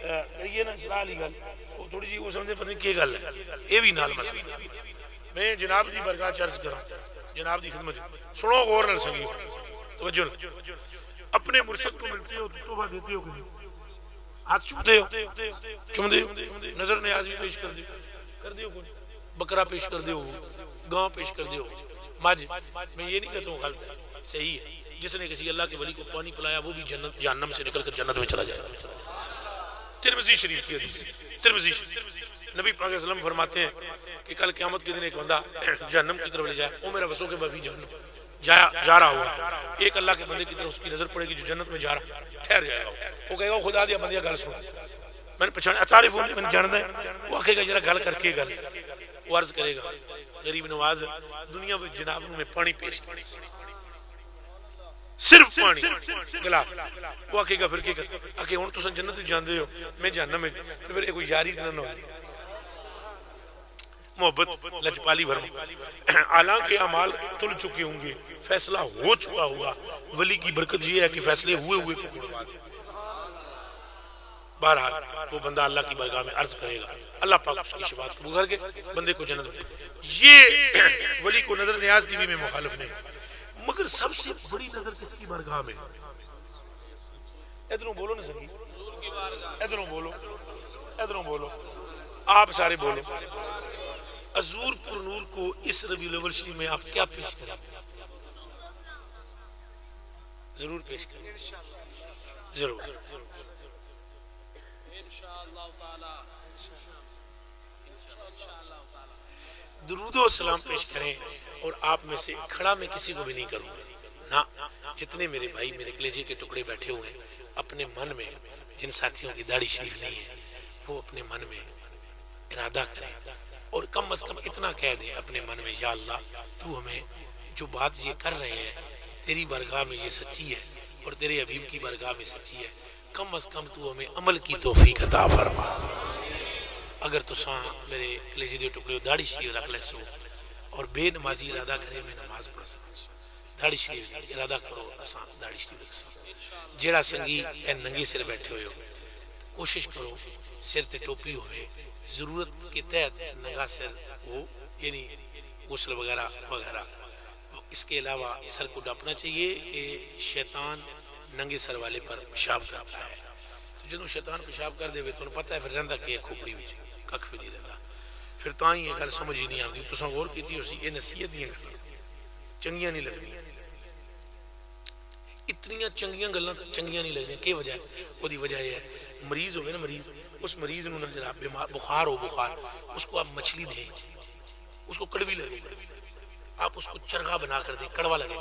کریے نا اصلاح والی گل، وہ تھوڑی جی وہ سمجھے پتہ نہیں کی گل ہے، یہ بھی نال مسئلہ۔ میں جناب دی برگاہ چرچ کراں، جناب دی خدمت سنو غور نال سنگی توجہ، اپنے مرشد کو ملتے ہو توبہ دیتے ہو کہ ہاتھ چومتے ہو، نظر نیاز بھی پیش کر دیو، بکرا پیش کر دیو، گاں پیش کر دیو، مجھ میں یہ نہیں کہتا ہوں غلط ہے، صحیح ہے، جس نے کسی اللہ کے ولی کو پانی پلایا وہ بھی جہنم سے نکل کر جنت میں چلا جائے گا۔ ترمذی شریف کی حدیث، ترمذی شریف، نبی پاک صلی اللہ علیہ وسلم فرماتے ہیں کہ کل قیامت کے دن ایک بندہ جہنم کی طرف لے جائے، وہ میرا وسو کے بفی جہنم جا رہا ہوا، ایک اللہ کے بندے کی طرف اس کی نظر پڑے گی جو جنت میں جا رہا، ٹھہر جائے گا، وہ کہے گا خدا دیا بندیا گل سن، میں نے پہچانا اتعارف میں نے جاننا ہے، وہ کہے گا ذرا گل کر کے گل، وہ عرض کرے گا غریب نواز دنیا میں جناب میں پانی پیش کر، صرف پانی گلاس، وہ آکے گا پھر کیا کر آکے ہون تساں جنت جاندے ہو میں جہنم میں، تو پھر کوئی یاری نہ ہو، محبت لجپالی بھرم، حالانکہ اعمال تل چکے ہوں گے، فیصلہ ہو چکا ہوگا، ولی کی برکت یہ ہے کہ فیصلے ہوئے کو قربا دے۔ بہرحال وہ بندہ اللہ کی بارگاہ میں عرض کرے گا، اللہ پاک اس کی شفاعت قبول کر کے بندے کو جنت میں، یہ ولی کو نظر نیاز کی بھی میں مخالف نہیں، مگر سب سے بڑی نظر کس کی بارگاہ میں؟ ادھروں بولو نا سنگی، ادھروں بولو، آپ سارے بولو، حضور پر نور کو اس ربیع الاول شریف میں آپ کیا پیش کریں؟ ضرور پیش کریں، ضرور درود و سلام پیش کریں، اور آپ میں سے کھڑا میں کسی کو بھی نہیں کروں گا، نہ جتنے میرے بھائی میرے کلیجے کے ٹکڑے بیٹھے ہوئے ہیں، اپنے من میں جن ساتھیوں کی داڑھی شریف نہیں ہے وہ اپنے من میں ارادہ کریں، اور کم از کم اتنا کہہ دیں اپنے من میں، یا اللہ تو ہمیں جو بات یہ کر رہے ہیں تیری بارگاہ میں یہ سچی ہے اور تیرے حبیب کی بارگاہ میں سچی ہے، کم از کم تو ہمیں عمل کی توفیق عطا فرما۔ اگر تساں میرے کلیجے دے ٹکڑے داڑھی شریف رکھ لے سو اور بے نمازی ارادہ کرے میں نماز پڑھ سکوں، داڑھی شریف ارادہ کرو اساں داڑھی شریف رکھ سکوں، جیڑا سنگی اے ننگے سر بیٹھے ہوئے ہو کوشش کرو سر تے ٹوپی ہوئے، ضرورت کے تحت ننگا سر ہو، یعنی غسل وغیرہ وغیرہ، اس کے علاوہ سر کو ڈھانپنا چاہیے کہ شیطان ننگے سر والے پر پیشاب کرتا ہے، تو جدوں شیطان پیشاب کر دے تو انہوں پتہ ہے پھر رہندا کہ کھوپڑی وچ ککھ بھی نہیں رہندا، پھر تاں ہی یہ گل سمجھ ہی نہیں آتی، تساں غور کیتی ہوسی یہ نصیحت دیاں چنگیاں نہیں لگدی، اتنی چنگیاں گلاں چنگیاں نہیں لگدی، کی وجہ ہے؟ وہ دی وجہ یہ ہے مریض ہوئے نا، مریض اس مریض نو جناب بیمار بخار ہو، بخار اس کو آپ مچھلی دیں، اس کو کڑوی لگے، آپ اس کو چرغا بنا کر دیں، کڑوا لگے،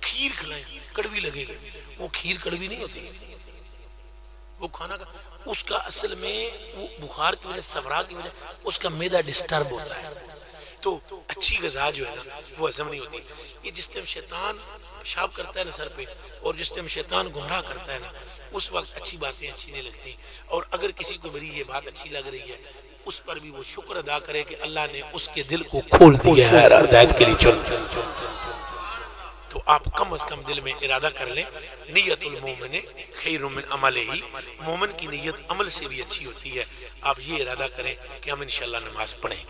کھیر کھلائیں کڑوی لگے گی، وہ کھیر کڑوی نہیں ہوتی، وہ کھانا کا اس کا اصل میں وہ بخار کی وجہ صفرا کی وجہ اس کا معدہ ڈسٹرب ہوتا ہے، تو اچھی غذا جو ہے نا وہ ہضم نہیں ہوتی. یہ جس ٹائم شیطان پیشاب کرتا ہے نا سر پہ، اور جس ٹائم شیطان گمراہ کرتا ہے نا، اس وقت اچھی باتیں اچھی نہیں لگتی. اور اگر کسی کو میری یہ بات اچھی لگ رہی ہے، اس پر بھی وہ شکر ادا کرے کہ اللہ نے اس کے دل کو کھول دیا ہے ہدایت کے لیے چل. تو آپ کم از کم دل میں ارادہ کر لیں، نیت المومن خیر من عملہ، مومن کی نیت عمل سے بھی اچھی ہوتی ہے. آپ یہ ارادہ کریں کہ ہم انشاءاللہ نماز پڑھیں.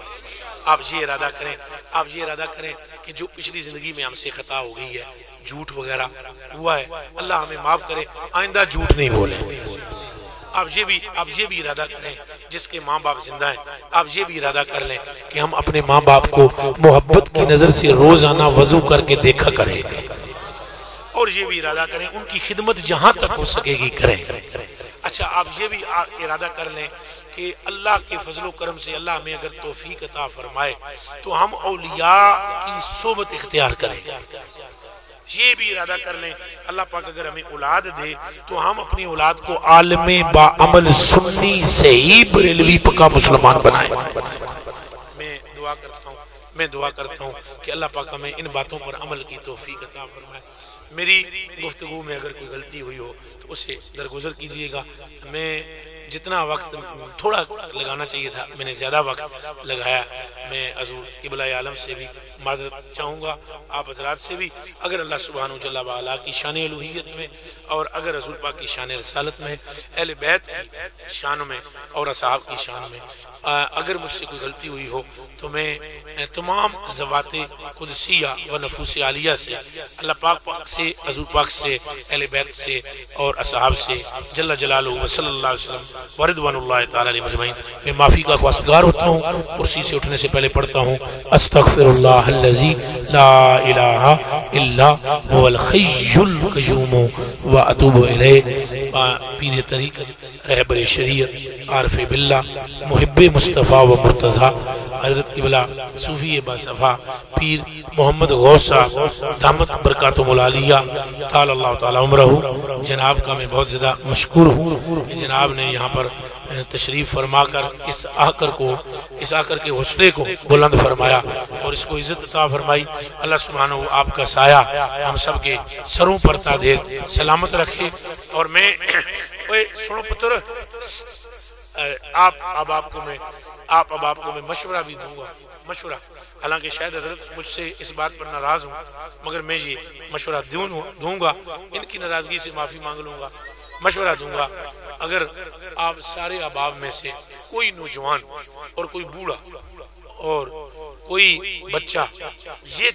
آپ یہ ارادہ کریں کہ جو پچھلی زندگی میں ہم سے خطا ہو گئی ہے، جھوٹ وغیرہ ہوا ہے، اللہ ہمیں معاف کرے، آئندہ جھوٹ نہیں بولیں. آپ یہ بھی ارادہ کریں، جس کے ماں باپ زندہ ہیں آپ یہ بھی ارادہ کر لیں کہ ہم اپنے ماں باپ کو محبت کی نظر سے روزانہ وضو کر کے دیکھا کریں، اور یہ بھی ارادہ کریں ان کی خدمت جہاں تک ہو سکے گی کریں. اچھا، آپ یہ بھی ارادہ کر لیں کہ اللہ کے فضل و کرم سے اللہ ہمیں اگر توفیق عطا فرمائے تو ہم اولیاء کی صحبت اختیار کریں. یہ بھی ارادہ کر لیں اللہ پاک اگر ہمیں اولاد دے تو ہم اپنی اولاد کو عالم با عمل سنی صحیح بریلوی پکا مسلمان بنائیں. میں دعا کرتا ہوں کہ اللہ پاک ہمیں ان باتوں پر عمل کی توفیق عطا فرمائے. میری گفتگو میں اگر کوئی غلطی ہوئی ہو تو اسے درگزر کیجئے گا. میں جتنا وقت تھوڑا لگانا چاہیے تھا میں نے زیادہ وقت لگایا. میں حضور قبلہ عالم سے بھی معذرت چاہوں گا، آپ حضرات سے بھی. اگر اللہ سبحانہ جل وعلا کی شان الوہیت میں اور اگر رسول پاک کی شان رسالت میں، اہل بیت کی شان میں اور اصحاب کی شان میں اگر مجھ سے کوئی غلطی ہوئی ہو تو میں تمام ذوات قدسیہ و نفوس عالیہ سے اللہ پاک سے، حضور پاک سے، اہل بیت سے اور اصحاب سے جل جلالہ و صلی اللہ علیہ وسلم ورضوان اللہ تعالی علیہ مجمعین میں معافی کا خواستگار ہوتا ہوں. کرسی سے اٹھنے سے پہلے پڑھتا ہوں استغفر اللہ الذی لا الہ الا هو الحی القیوم واتوب الیہ. پیر طریقت، رہبر شریعت، عارف باللہ، محب مصطفیٰ و مرتضیٰ حضرت قبلہ صوفی باصفا پیر محمد غوث صاحب دامت برکاتہم العالیہ تعالی اللہ تعالی عمرہ، جناب کا میں بہت زیادہ مشکور ہوں کہ جناب نے یہاں پر تشریف فرما کر اس آکر کے حوصلے کو بلند فرمایا اور اس کو عزت عطا فرمائی. اللہ سبحانہ آپ کا سایہ ہم سب کے سروں پر تا دیر سلامت رکھے. اور میں سنو پتر، اب آپ کو میں مشورہ بھی دوں گا. مشورہ، حالانکہ شاید حضرت مجھ سے اس بات پر ناراض ہوں، مگر میں یہ مشورہ دوں گا، ان کی ناراضگی سے معافی مانگ لوں گا. مشورہ دوں گا، اگر آپ سارے احباب میں سے کوئی نوجوان اور کوئی بوڑھا اور کوئی بچہ یہ